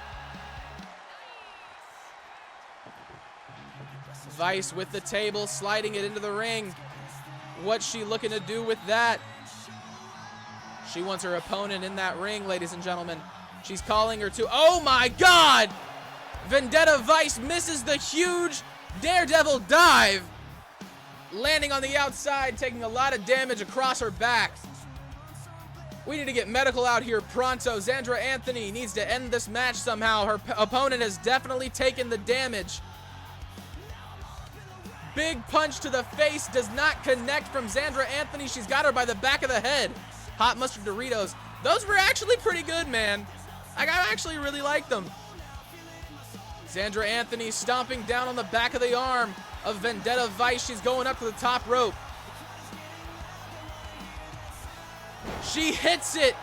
Vice with the table, sliding it into the ring. What's she looking to do with that? She wants her opponent in that ring, ladies and gentlemen. She's calling her to, oh my God! Vendetta Vice misses the huge daredevil dive, landing on the outside, taking a lot of damage across her back. We need to get medical out here pronto. Xandra Anthony needs to end this match somehow. Her opponent has definitely taken the damage. Big punch to the face does not connect from Xandra Anthony. She's got her by the back of the head. Hot mustard Doritos. Those were actually pretty good, man. I actually really like them. Xandra Anthony stomping down on the back of the arm of Vendetta Vice. She's going up to the top rope. She hits it.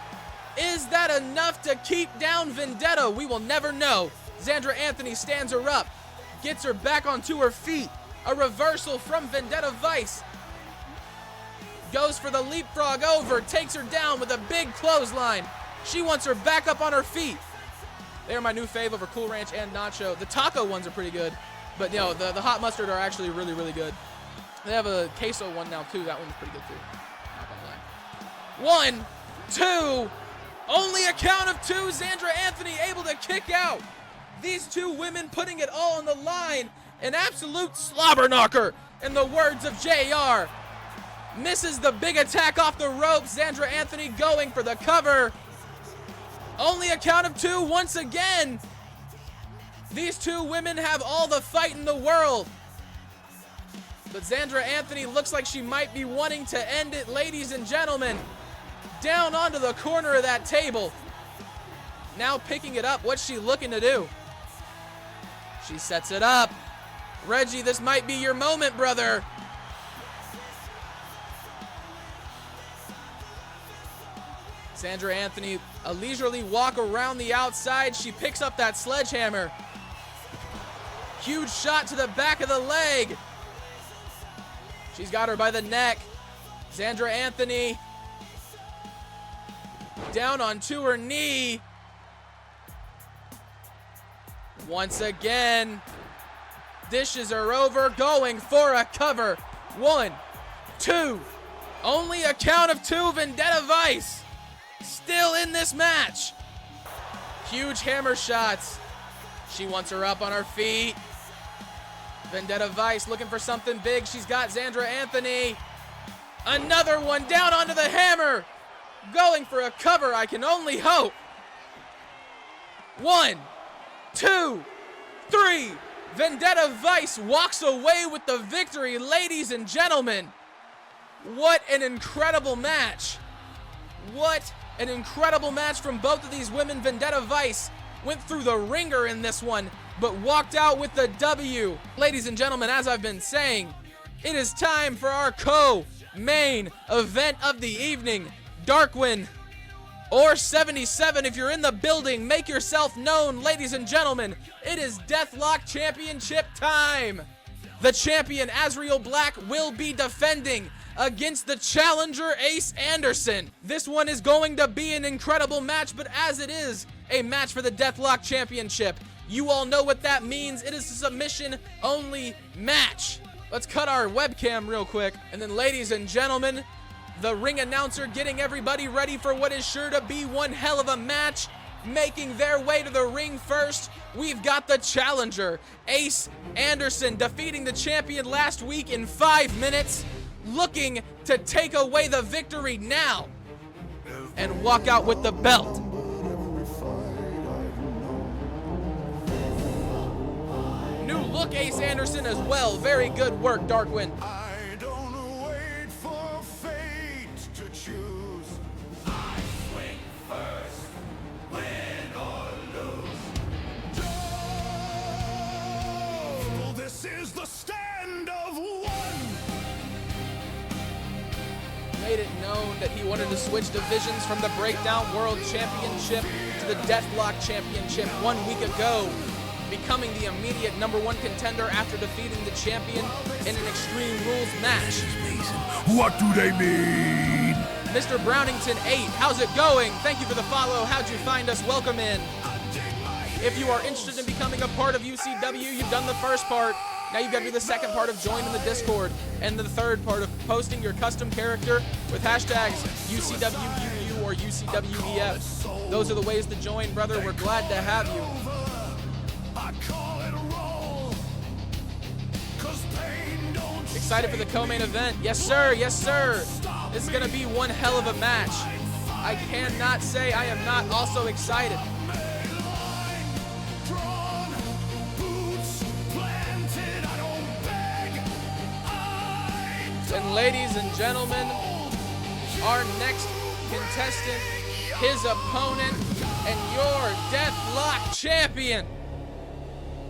Is that enough to keep down Vendetta? We will never know. Xandra Anthony stands her up, gets her back onto her feet. A reversal from Vendetta Vice. Goes for the leapfrog over, takes her down with a big clothesline. She wants her back up on her feet. They're my new fave over Cool Ranch and Nacho. The taco ones are pretty good, but you know, the hot mustard are actually really, really good. They have a queso one now too. That one's pretty good too. Not gonna lie. 1, 2, only a count of 2. Xandra Anthony able to kick out. These two women putting it all on the line. An absolute slobber knocker, in the words of JR. Misses the big attack off the ropes. Xandra Anthony going for the cover. Only a count of 2 once again. These two women have all the fight in the world. But Xandra Anthony looks like she might be wanting to end it, ladies and gentlemen. Down onto the corner of that table. Now picking it up. What's she looking to do? She sets it up. Reggie, this might be your moment, brother. Xandra Anthony, a leisurely walk around the outside. She picks up that sledgehammer. Huge shot to the back of the leg. She's got her by the neck. Xandra Anthony down onto her knee. Once again, dishes are over, going for a cover. 1, 2, only a count of 2. Vendetta Vice still in this match. Huge hammer shots. She wants her up on her feet. Vendetta Vice looking for something big. She's got Xandra Anthony. Another one down onto the hammer. Going for a cover, I can only hope. 1, 2, 3. Vendetta Vice walks away with the victory, ladies and gentlemen. What an incredible match. What an incredible match from both of these women. Vendetta Vice went through the ringer in this one, but walked out with the W. Ladies and gentlemen, as I've been saying, it is time for our co-main event of the evening. Darkwin or 77, if you're in the building, make yourself known, ladies and gentlemen. It is Deathlock Championship time. The champion, Azrael Black, will be defending against the challenger, Ace Anderson. This one is going to be an incredible match, but as it is a match for the Deathlock Championship, you all know what that means. It is a submission-only match. Let's cut our webcam real quick. And then, ladies and gentlemen, the ring announcer getting everybody ready for what is sure to be one hell of a match. Making their way to the ring first, we've got the challenger, Ace Anderson, defeating the champion last week in 5 minutes, looking to take away the victory now and walk out with the belt. New look, Ace Anderson as well. Very good work, Darkwin. I don't wait for fate to choose. I swing first, win or lose. Oh, this is the stand of one. Made it known that he wanted to switch divisions from the Breakdown World Championship to the Deathlock Championship 1 week ago, becoming the immediate #1 contender after defeating the champion in an Extreme Rules match. What do they mean? Mr. Brownington 8, how's it going? Thank you for the follow. How'd you find us? Welcome in. If you are interested in becoming a part of UCW, you've done the first part. Now you've got to do the second part of joining the Discord, and the third part of posting your custom character with hashtags UCWUU or or UCWEF. Those are the ways to join, brother. We're glad to have you. Excited for the co-main event? Yes, sir. Yes, sir. This is going to be one hell of a match. I cannot say I am not also excited. And ladies and gentlemen, our next contestant, his opponent, and your Deathlock champion.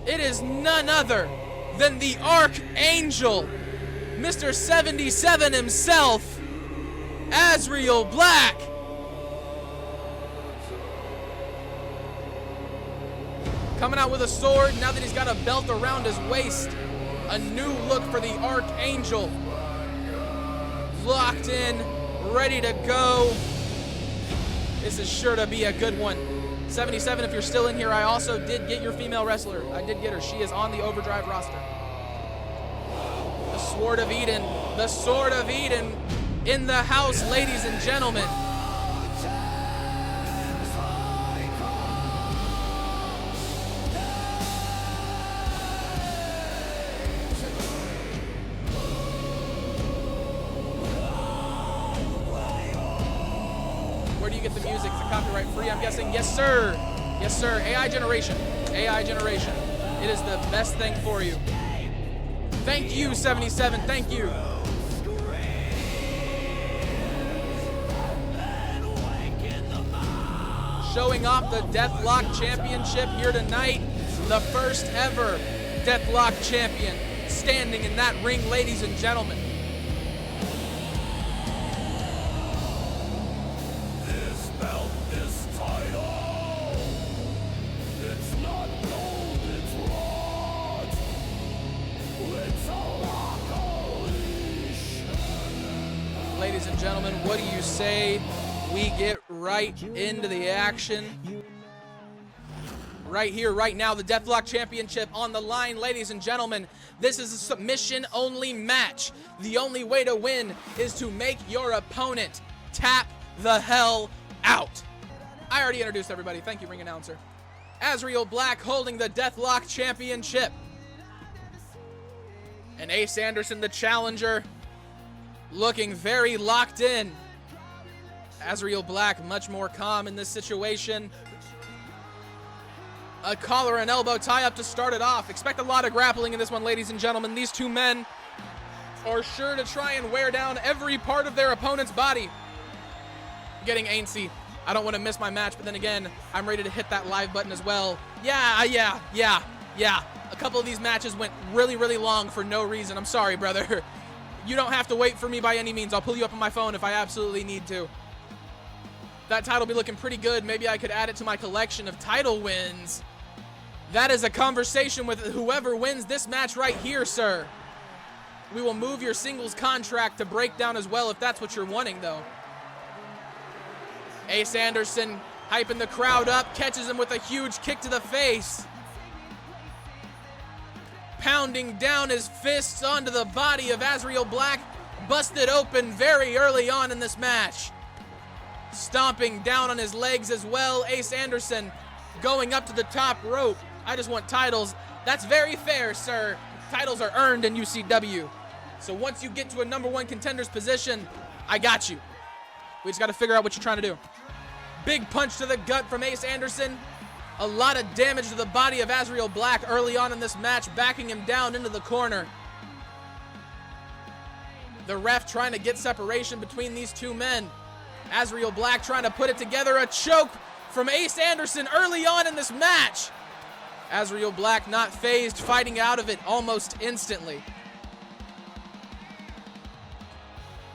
It is none other than the Archangel, Mr. 77 himself, Azrael Black. Coming out with a sword now that he's got a belt around his waist. A new look for the Archangel. Locked in, ready to go. This is sure to be a good one. 77, if you're still in here, I also did get your female wrestler. I did get her. She is on the Overdrive roster. The Sword of Eden. The Sword of Eden in the house, ladies and gentlemen. Where do you get the music? Is it copyright free, I'm guessing? Yes, sir. Yes, sir. AI generation. AI generation. It is the best thing for you. Thank you, 77. Thank you. Showing off the Deathlock Championship here tonight. The first ever Deathlock champion standing in that ring, ladies and gentlemen. Ladies and gentlemen, what do you say we get right into the action? Right here, right now, the Deathlock Championship on the line, ladies and gentlemen. This is a submission-only match. The only way to win is to make your opponent tap the hell out. I already introduced everybody. Thank you, ring announcer. Azrael Black holding the Deathlock Championship. And Ace Anderson, the challenger, looking very locked in. Azrael Black much more calm in this situation. A collar and elbow tie-up to start it off. Expect a lot of grappling in this one, ladies and gentlemen. These two men are sure to try and wear down every part of their opponent's body. Getting antsy. I don't want to miss my match, but then again, I'm ready to hit that live button as well. Yeah. A couple of these matches went really, really long for no reason. I'm sorry, brother. You don't have to wait for me by any means. I'll pull you up on my phone if I absolutely need to. That title will be looking pretty good. Maybe I could add it to my collection of title wins. That is a conversation with whoever wins this match right here, sir. We will move your singles contract to Breakdown as well if that's what you're wanting, though. Ace Anderson hyping the crowd up, catches him with a huge kick to the face. Pounding down his fists onto the body of Azrael Black, busted open very early on in this match. Stomping down on his legs as well. Ace Anderson going up to the top rope. I just want titles. That's very fair, sir. Titles are earned in UCW. So once you get to a #1 contender's position, I got you. We just got to figure out what you're trying to do. Big punch to the gut from Ace Anderson. A lot of damage to the body of Azrael Black early on in this match, backing him down into the corner. The ref trying to get separation between these two men. Azrael Black trying to put it together. A choke from Ace Anderson early on in this match. Azrael Black not phased, fighting out of it almost instantly.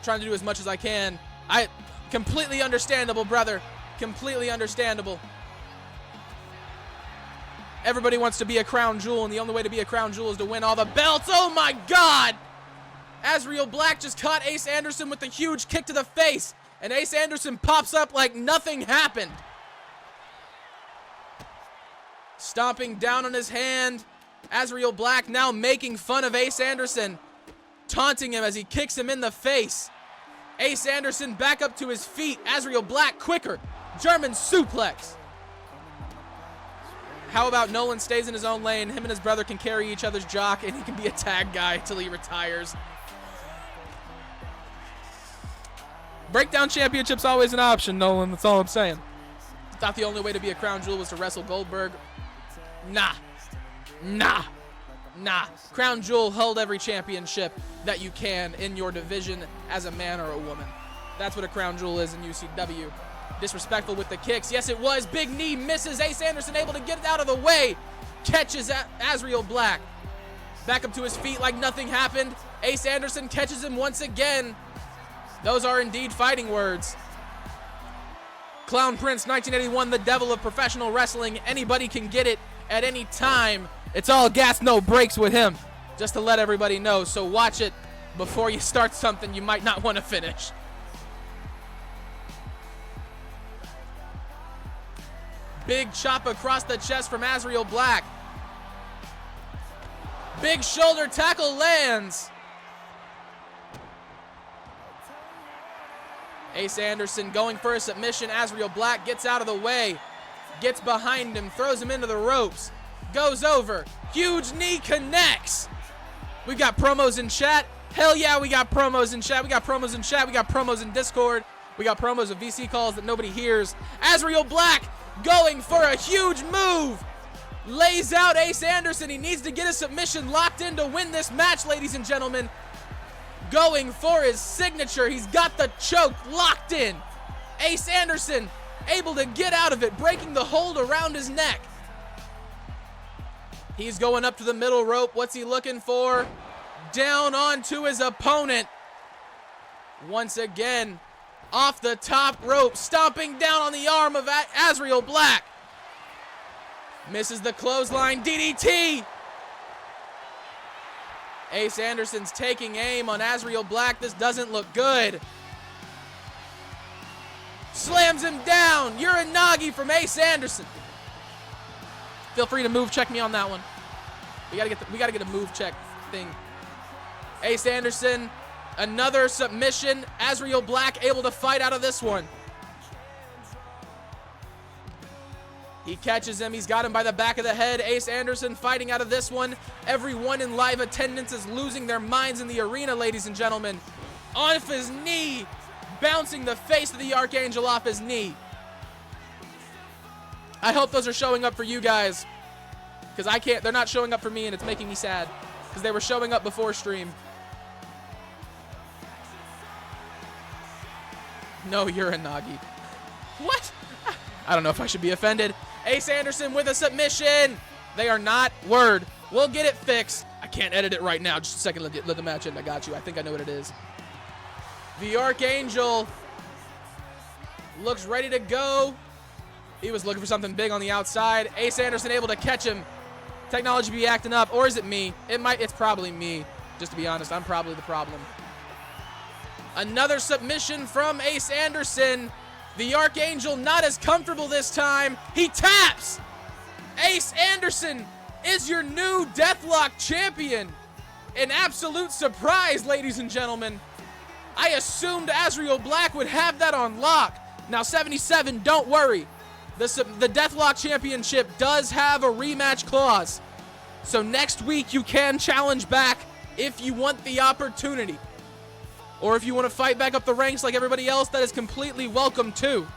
Trying to do as much as I can. Completely understandable, brother. Completely understandable. Everybody wants to be a crown jewel, and the only way to be a crown jewel is to win all the belts. Oh my God! Azrael Black just caught Ace Anderson with a huge kick to the face, and Ace Anderson pops up like nothing happened. Stomping down on his hand. Azrael Black now making fun of Ace Anderson, taunting him as he kicks him in the face. Ace Anderson back up to his feet. Azrael Black quicker. German suplex. How about Nolan stays in his own lane? Him and his brother can carry each other's jock, and he can be a tag guy till he retires. Breakdown championship's always an option, Nolan. That's all I'm saying. Thought the only way to be a crown jewel was to wrestle Goldberg. Nah. Crown jewel, hold every championship that you can in your division as a man or a woman. That's what a crown jewel is in UCW. Disrespectful with the kicks. Yes, it was. Big knee misses. Ace Anderson able to get it out of the way. Catches Azrael Black. Back up to his feet like nothing happened. Ace Anderson catches him once again. Those are indeed fighting words. Clown Prince, 1981, the devil of professional wrestling. Anybody can get it at any time. It's all gas, no brakes with him. Just to let everybody know. So watch it before you start something you might not want to finish. Big chop across the chest from Azrael Black. Big shoulder tackle lands. Ace Anderson going for a submission. Azrael Black gets out of the way. Gets behind him, throws him into the ropes. Goes over. Huge knee connects. We got promos in chat. Hell yeah, we got promos in chat. We got promos in chat. We got promos in Discord. We got promos of VC calls that nobody hears. Azrael Black going for a huge move. Lays out Ace Anderson. He needs to get a submission locked in to win this match, ladies and gentlemen. Going for his signature. He's got the choke locked in. Ace Anderson able to get out of it, breaking the hold around his neck. He's going up to the middle rope. What's he looking for? Down onto his opponent. Once again, off the top rope, stomping down on the arm of Azrael Black. Misses the clothesline DDT. Ace Anderson's taking aim on Azrael Black. This doesn't look good. Slams him down. Uranagi from Ace Anderson. Feel free to move check me on that one. We gotta get a move check thing. Ace Anderson, another submission. Azrael Black able to fight out of this one. He catches him. He's got him by the back of the head. Ace Anderson fighting out of this one. Everyone in live attendance is losing their minds in the arena, ladies and gentlemen. Off his knee. Bouncing the face of the Archangel off his knee. I hope those are showing up for you guys. Because I can't. They're not showing up for me, and it's making me sad. Because they were showing up before stream. No, you're a Nagi. What? I don't know if I should be offended. Ace Anderson with a submission. They are not. Word. We'll get it fixed. I can't edit it right now. Just a second. Let the match end. I got you. I think I know what it is. The Archangel looks ready to go. He was looking for something big on the outside. Ace Anderson able to catch him. Technology be acting up. Or is it me? It's probably me. Just to be honest, I'm probably the problem. Another submission from Ace Anderson. The Archangel not as comfortable this time. He taps. Ace Anderson is your new Deathlock champion. An absolute surprise, ladies and gentlemen. I assumed Azrael Black would have that on lock. Now, 77, don't worry. The Deathlock Championship does have a rematch clause. So next week, you can challenge back if you want the opportunity. Or if you want to fight back up the ranks like everybody else, that is completely welcome too.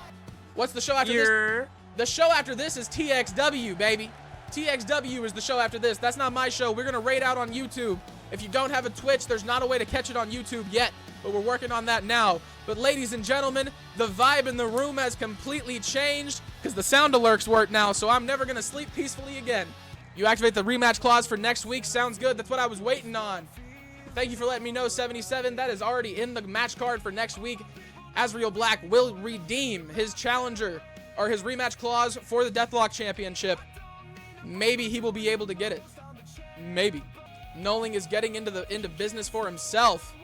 What's the show after this? The show after this is TXW, baby. TXW is the show after this. That's not my show. We're going to raid out on YouTube. If you don't have a Twitch, there's not a way to catch it on YouTube yet, but we're working on that now. But ladies and gentlemen, the vibe in the room has completely changed because the sound alerts work now, so I'm never going to sleep peacefully again. You activate the rematch clause for next week. Sounds good. That's what I was waiting on. Thank you for letting me know, 77. That is already in the match card for next week. Azrael Black will redeem his challenger or his rematch clause for the Deathlock Championship. Maybe he will be able to get it. Maybe. Nolan is getting into business for himself.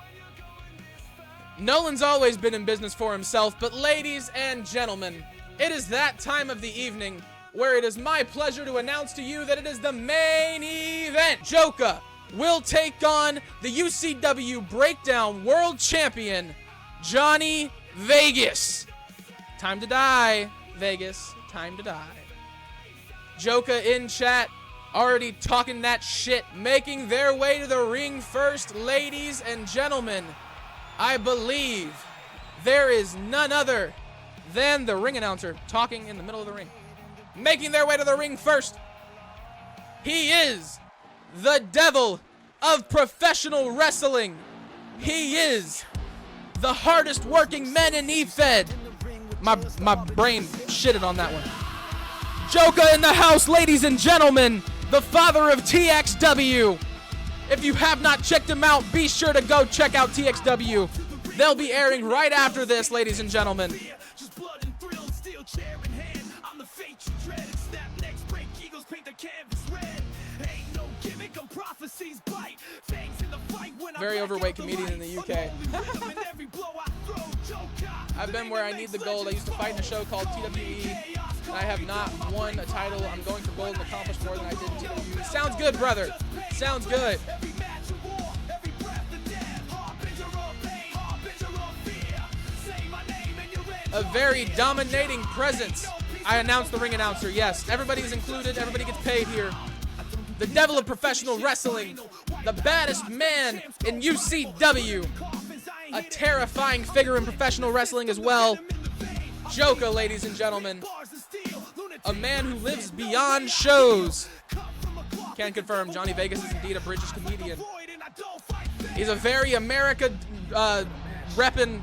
Nolan's always been in business for himself, but ladies and gentlemen, it is that time of the evening where it is my pleasure to announce to you that it is the main event. JOKA will take on the UCW Breakdown World Champion, Johnny Vegas. Time to die, Vegas. Time to die. JOKA in chat, already talking that shit, making their way to the ring first, ladies and gentlemen. I believe there is none other than the ring announcer talking in the middle of the ring. Making their way to the ring first, he is the devil of professional wrestling. He is the hardest working men in E-Fed. My brain shitted on that one. JOKA in the house, ladies and gentlemen, the father of TXW. If you have not checked him out, be sure to go check out TXW. They'll be airing right after this, ladies and gentlemen. Very overweight comedian in the UK. I've been where I need the gold. I used to fight in a show called TWE, and I have not won a title. I'm going for gold and accomplished more than I did in TWE. Sounds good, brother. Sounds good. A very dominating presence. I announced the ring announcer. Yes, everybody's included. Everybody gets paid here. The devil of professional wrestling. The baddest man in UCW. A terrifying figure in professional wrestling as well. JOKA, ladies and gentlemen. A man who lives beyond shows. Can confirm Johnny Vegas is indeed a British comedian. He's a very America reppin'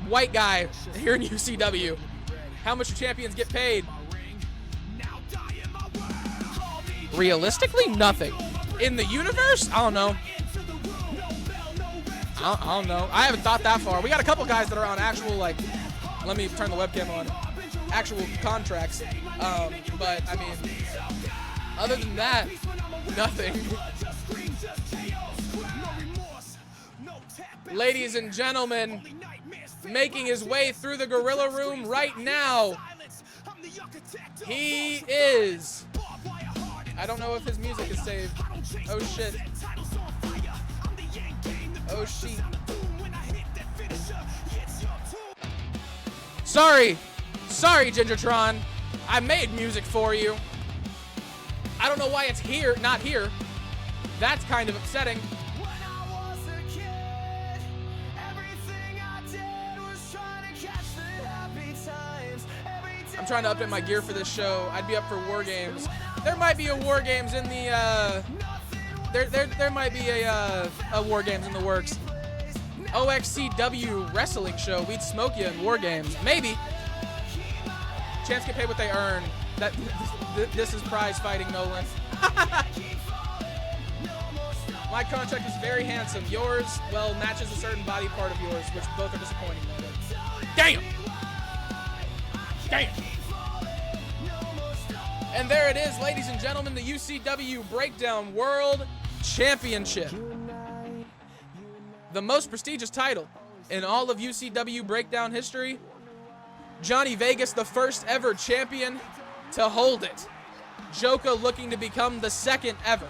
white guy here in UCW. How much do champions get paid? Realistically, nothing. In the universe? I don't know. I don't know. I haven't thought that far. We got a couple guys that are on actual, like, let me turn the webcam on, actual contracts. But, I mean, other than that, nothing. Ladies and gentlemen, making his way through the gorilla room right now, he is... I don't know if his music is saved. Oh, shit. Oh, shit. Sorry, Gingertron. I made music for you. I don't know why it's here, not here. That's kind of upsetting. I'm trying to update my gear for this show. I'd be up for War Games. There might be a War Games in the, there might be a War Games in the works. OXCW wrestling show. We'd smoke you in War Games. Maybe. Champs get paid what they earn. This is prize fighting, Nolan. My contract is very handsome. Yours, well, matches a certain body part of yours, which both are disappointing. Damn! Damn! And there it is, ladies and gentlemen, the UCW Breakdown World Championship. The most prestigious title in all of UCW Breakdown history. Johnny Vegas, the first ever champion to hold it. JOKA looking to become the second ever.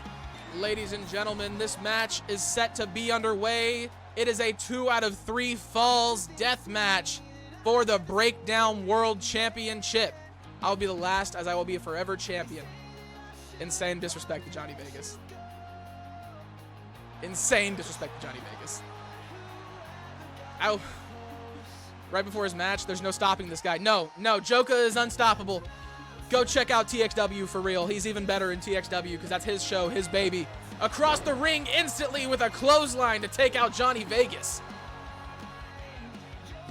Ladies and gentlemen, this match is set to be underway. It is a 2 out of 3 falls death match for the Breakdown World Championship. I'll be the last, as I will be a forever champion. Insane disrespect to Johnny Vegas. Insane disrespect to Johnny Vegas. Right before his match, there's no stopping this guy. No, JOKA is unstoppable. Go check out TXW for real. He's even better in TXW because that's his show, his baby. Across the ring instantly with a clothesline to take out Johnny Vegas.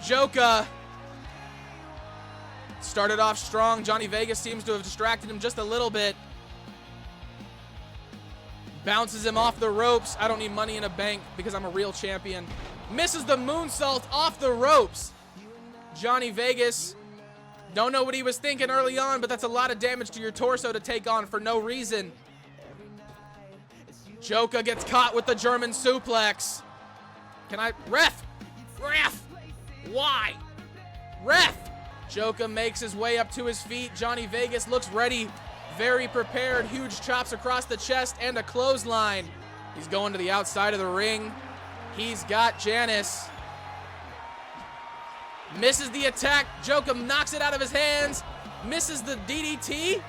JOKA started off strong. Johnny Vegas seems to have distracted him just a little bit. Bounces him off the ropes. I don't need money in a bank because I'm a real champion. Misses the moonsault off the ropes. Johnny Vegas, don't know what he was thinking early on, but that's a lot of damage to your torso to take on for no reason. JOKA gets caught with the German suplex. Ref! Why? Ref! JOKA makes his way up to his feet. Johnny Vegas looks ready, very prepared. Huge chops across the chest and a clothesline. He's going to the outside of the ring. He's got Janice. Misses the attack. JOKA knocks it out of his hands. Misses the DDT.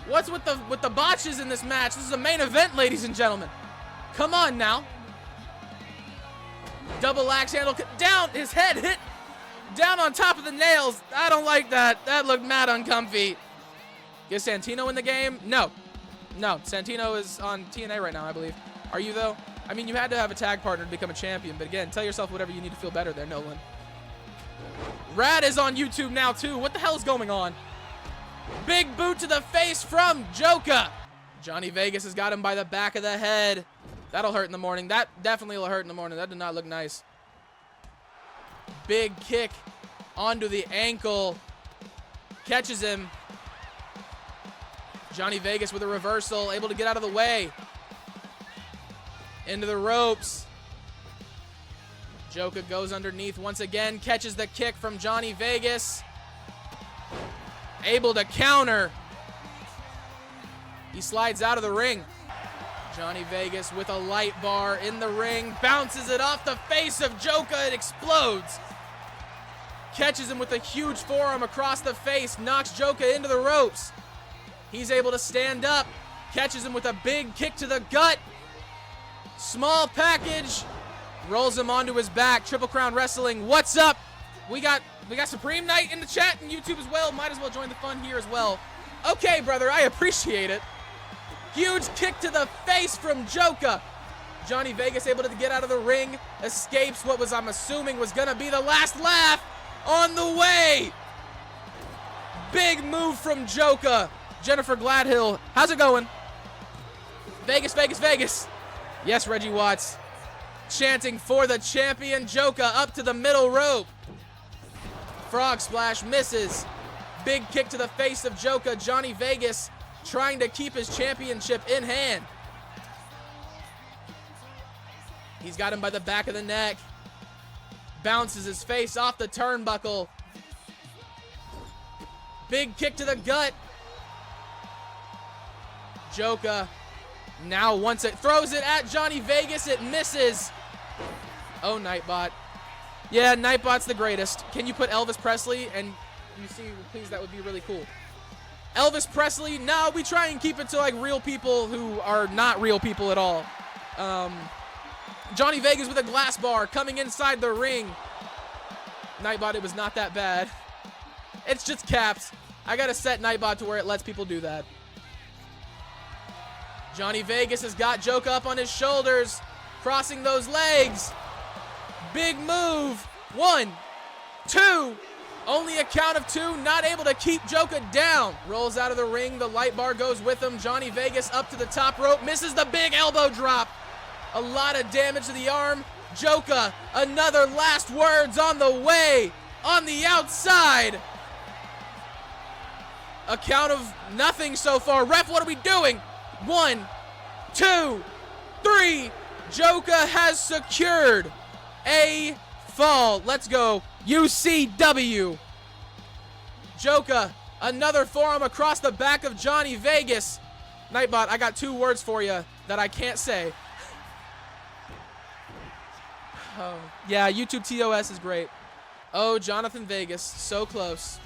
What's with the botches in this match? This is a main event, ladies and gentlemen. Come on now. Double axe handle down. His head hit down on top of the nails. I don't like that. That looked mad uncomfy. Is Santino in the game? No. No, Santino is on TNA right now, I believe. Are you, though? I mean, you had to have a tag partner to become a champion, but again, tell yourself whatever you need to feel better there, Nolan. Rad is on YouTube now, too. What the hell is going on? Big boot to the face from JOKA. Johnny Vegas has got him by the back of the head. That'll hurt in the morning. That definitely will hurt in the morning. That did not look nice. Big kick onto the ankle. Catches him. Johnny Vegas with a reversal, able to get out of the way. Into the ropes. JOKA goes underneath once again, catches the kick from Johnny Vegas. Able to counter. He slides out of the ring. Johnny Vegas with a light bar in the ring, bounces it off the face of JOKA, it explodes. Catches him with a huge forearm across the face, knocks JOKA into the ropes. He's able to stand up, catches him with a big kick to the gut. Small package, rolls him onto his back. Triple Crown Wrestling, what's up? We got Supreme Knight in the chat and YouTube as well. Might as well join the fun here as well. Okay, brother, I appreciate it. Huge kick to the face from JOKA. Johnny Vegas able to get out of the ring, escapes what was, I'm assuming, was gonna be the last laugh on the way. Big move from JOKA. Jennifer Gladhill, how's it going? Vegas, Vegas, Vegas. Yes, Reggie Watts. Chanting for the champion. JOKA up to the middle rope. Frog splash misses. Big kick to the face of JOKA. Johnny Vegas trying to keep his championship in hand. He's got him by the back of the neck. Bounces his face off the turnbuckle. Big kick to the gut. JOKA now wants it. Throws it at Johnny Vegas. It misses. Oh, Nightbot. Yeah, Nightbot's the greatest. Can you put Elvis Presley? And you see, please, that would be really cool. Elvis Presley. No, we try and keep it to like real people who are not real people at all. Johnny Vegas with a glass bar coming inside the ring. Nightbot, it was not that bad. It's just capped. I gotta set Nightbot to where it lets people do that. Johnny Vegas has got JOKA up on his shoulders, crossing those legs. Big move. 1, 2. Only a count of 2. Not able to keep JOKA down. Rolls out of the ring. The light bar goes with him. Johnny Vegas up to the top rope. Misses the big elbow drop. A lot of damage to the arm. JOKA, another last words on the way. On the outside. A count of nothing so far. Ref, what are we doing? 1, 2, 3. JOKA has secured a fall. Let's go. UCW. JOKA, another forearm across the back of Johnny Vegas. Nightbot, I got 2 words for you that I can't say. Oh, yeah, YouTube TOS is great. Oh, Jonathan Vegas, so close.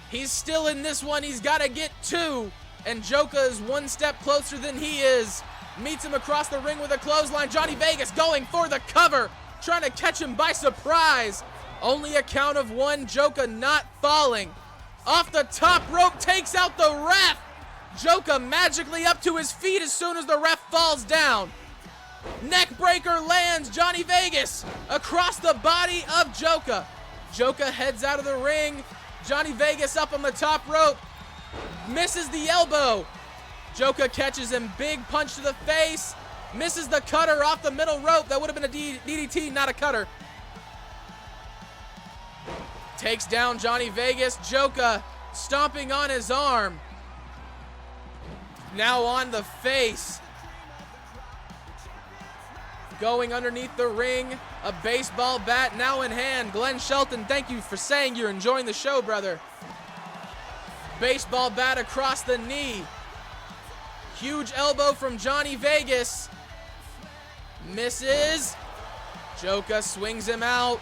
He's still in this one. He's got to get 2. And JOKA is 1 step closer than he is. Meets him across the ring with a clothesline. Johnny Vegas going for the cover. Trying to catch him by surprise. Only a count of 1. JOKA not falling. Off the top rope, takes out the ref. JOKA magically up to his feet as soon as the ref falls down. Neckbreaker lands Johnny Vegas across the body of JOKA. JOKA heads out of the ring. Johnny Vegas up on the top rope. Misses the elbow. JOKA catches him. Big punch to the face. Misses the cutter off the middle rope. That would have been a DDT, not a cutter. Takes down Johnny Vegas. JOKA stomping on his arm. Now on the face. Going underneath the ring. A baseball bat now in hand. Glenn Shelton, thank you for saying you're enjoying the show, brother. Baseball bat across the knee. Huge elbow from Johnny Vegas. Misses. JOKA swings him out.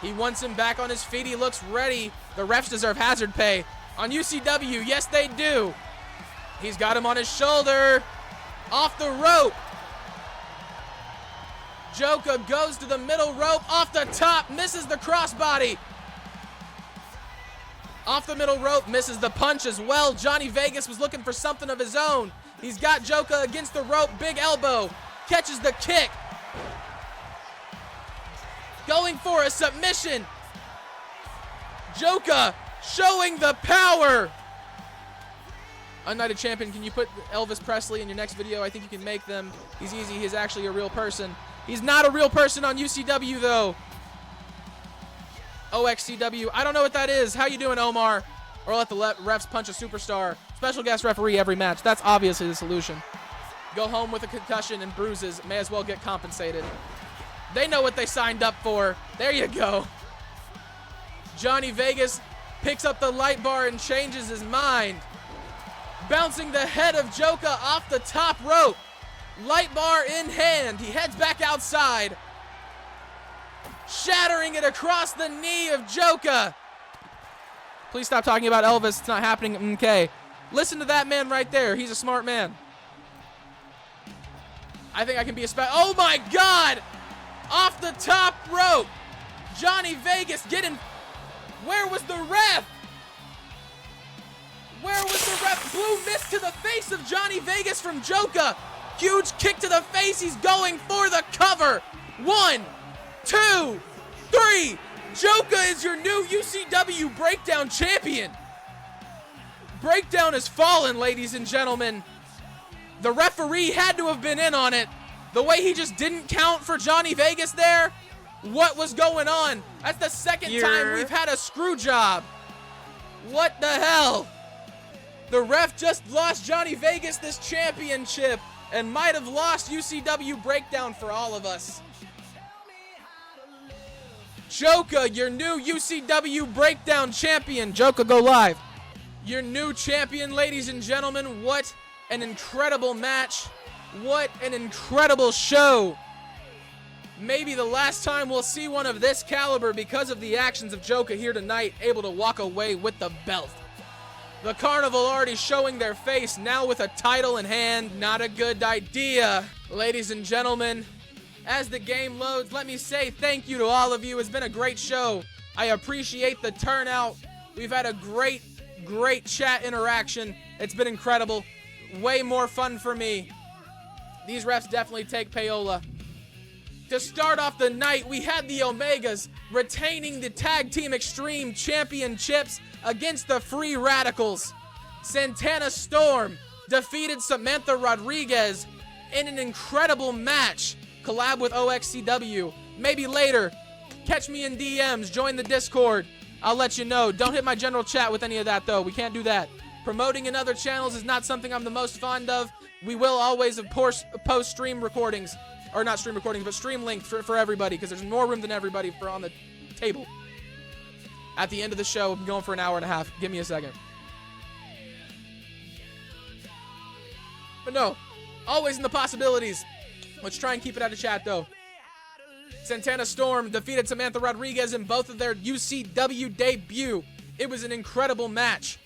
He wants him back on his feet. He looks ready. The refs deserve hazard pay. On UCW, yes they do. He's got him on his shoulder. Off the rope. JOKA goes to the middle rope. Off the top, misses the crossbody. Off the middle rope, misses the punch as well. Johnny Vegas was looking for something of his own. He's got JOKA against the rope. Big elbow. Catches the kick. Going for a submission. JOKA showing the power. United Champion, can you put Elvis Presley in your next video? I think you can make them. He's easy. He's actually a real person. He's not a real person on UCW, though. OXCW. I don't know what that is. How you doing, Omar? Or let the refs punch a superstar. Special guest referee every match. That's obviously the solution. Go home with a concussion and bruises. May as well get compensated. They know what they signed up for. There you go. Johnny Vegas picks up the light bar and changes his mind. Bouncing the head of JOKA off the top rope. Light bar in hand. He heads back outside. Shattering it across the knee of JOKA. Please stop talking about Elvis. It's not happening. Okay. Listen to that man right there. He's a smart man. I think I can be a oh my God! Off the top rope. Johnny Vegas getting... Where was the ref? Where was the ref? Blue mist to the face of Johnny Vegas from JOKA. Huge kick to the face. He's going for the cover. 1, 2, 3. JOKA is your new UCW Breakdown champion. Breakdown has fallen, ladies and gentlemen. The referee had to have been in on it. The way he just didn't count for Johnny Vegas there. What was going on? That's the second time we've had a screw job. What the hell? The ref just lost Johnny Vegas this championship and might have lost UCW Breakdown for all of us. JOKA, your new UCW Breakdown champion. JOKA, go live. Your new champion, ladies and gentlemen. What an incredible match. What an incredible show. Maybe the last time we'll see one of this caliber because of the actions of JOKA here tonight, able to walk away with the belt. The Carnival already showing their face, now with a title in hand. Not a good idea. Ladies and gentlemen, as the game loads, let me say thank you to all of you. It's been a great show. I appreciate the turnout. We've had a great chat interaction. It's been incredible. Way more fun for me. These refs definitely take payola. To start off the night, we had the Omegas retaining the Tag Team Extreme Championships against the Free Radicals. Santana Storm defeated Samantha Rodriguez in an incredible match. Collab with OXCW. Maybe later. Catch me in DMs. Join the Discord. I'll let you know. Don't hit my general chat with any of that, though. We can't do that. Promoting in other channels is not something I'm the most fond of. We will always, of course, post stream recordings. Or not stream recordings, but stream links for everybody, because there's more room than everybody for on the table. At the end of the show, I'm going for an hour and a half. Give me a second. But no, always in the possibilities. Let's try and keep it out of chat, though. Santana Storm defeated Samantha Rodriguez in both of their UCW debut. It was an incredible match.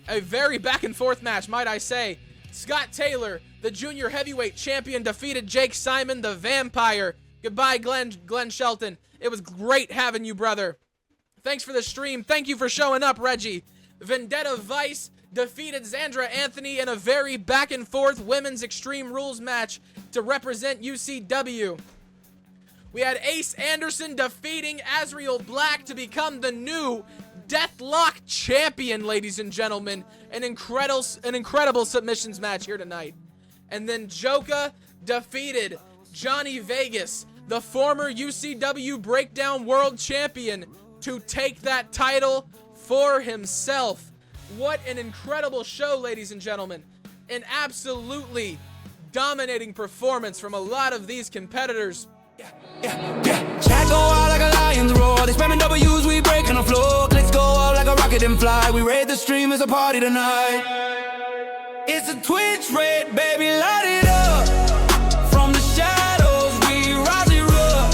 A very back-and-forth match, might I say. Scott Taylor, the junior heavyweight champion, defeated Jake Simon, the Vampire. Goodbye, Glenn Shelton. It was great having you, brother. Thanks for the stream. Thank you for showing up, Reggie. Vendetta Vice defeated Xandra Anthony in a very back-and-forth women's Extreme Rules match to represent UCW. We had Ace Anderson defeating Azrael Black to become the new Deathlock champion, ladies and gentlemen. An incredible submissions match here tonight. And then JOKA defeated Johnny Vegas, the former UCW Breakdown World Champion, to take that title for himself. What an incredible show, ladies and gentlemen. An absolutely dominating performance from a lot of these competitors. Chat go out like a lion's roar. They spamming W's, we breaking the floor. Clicks go out like a rocket and fly. We raid the stream, it's a party tonight. It's a Twitch raid, baby, light it up.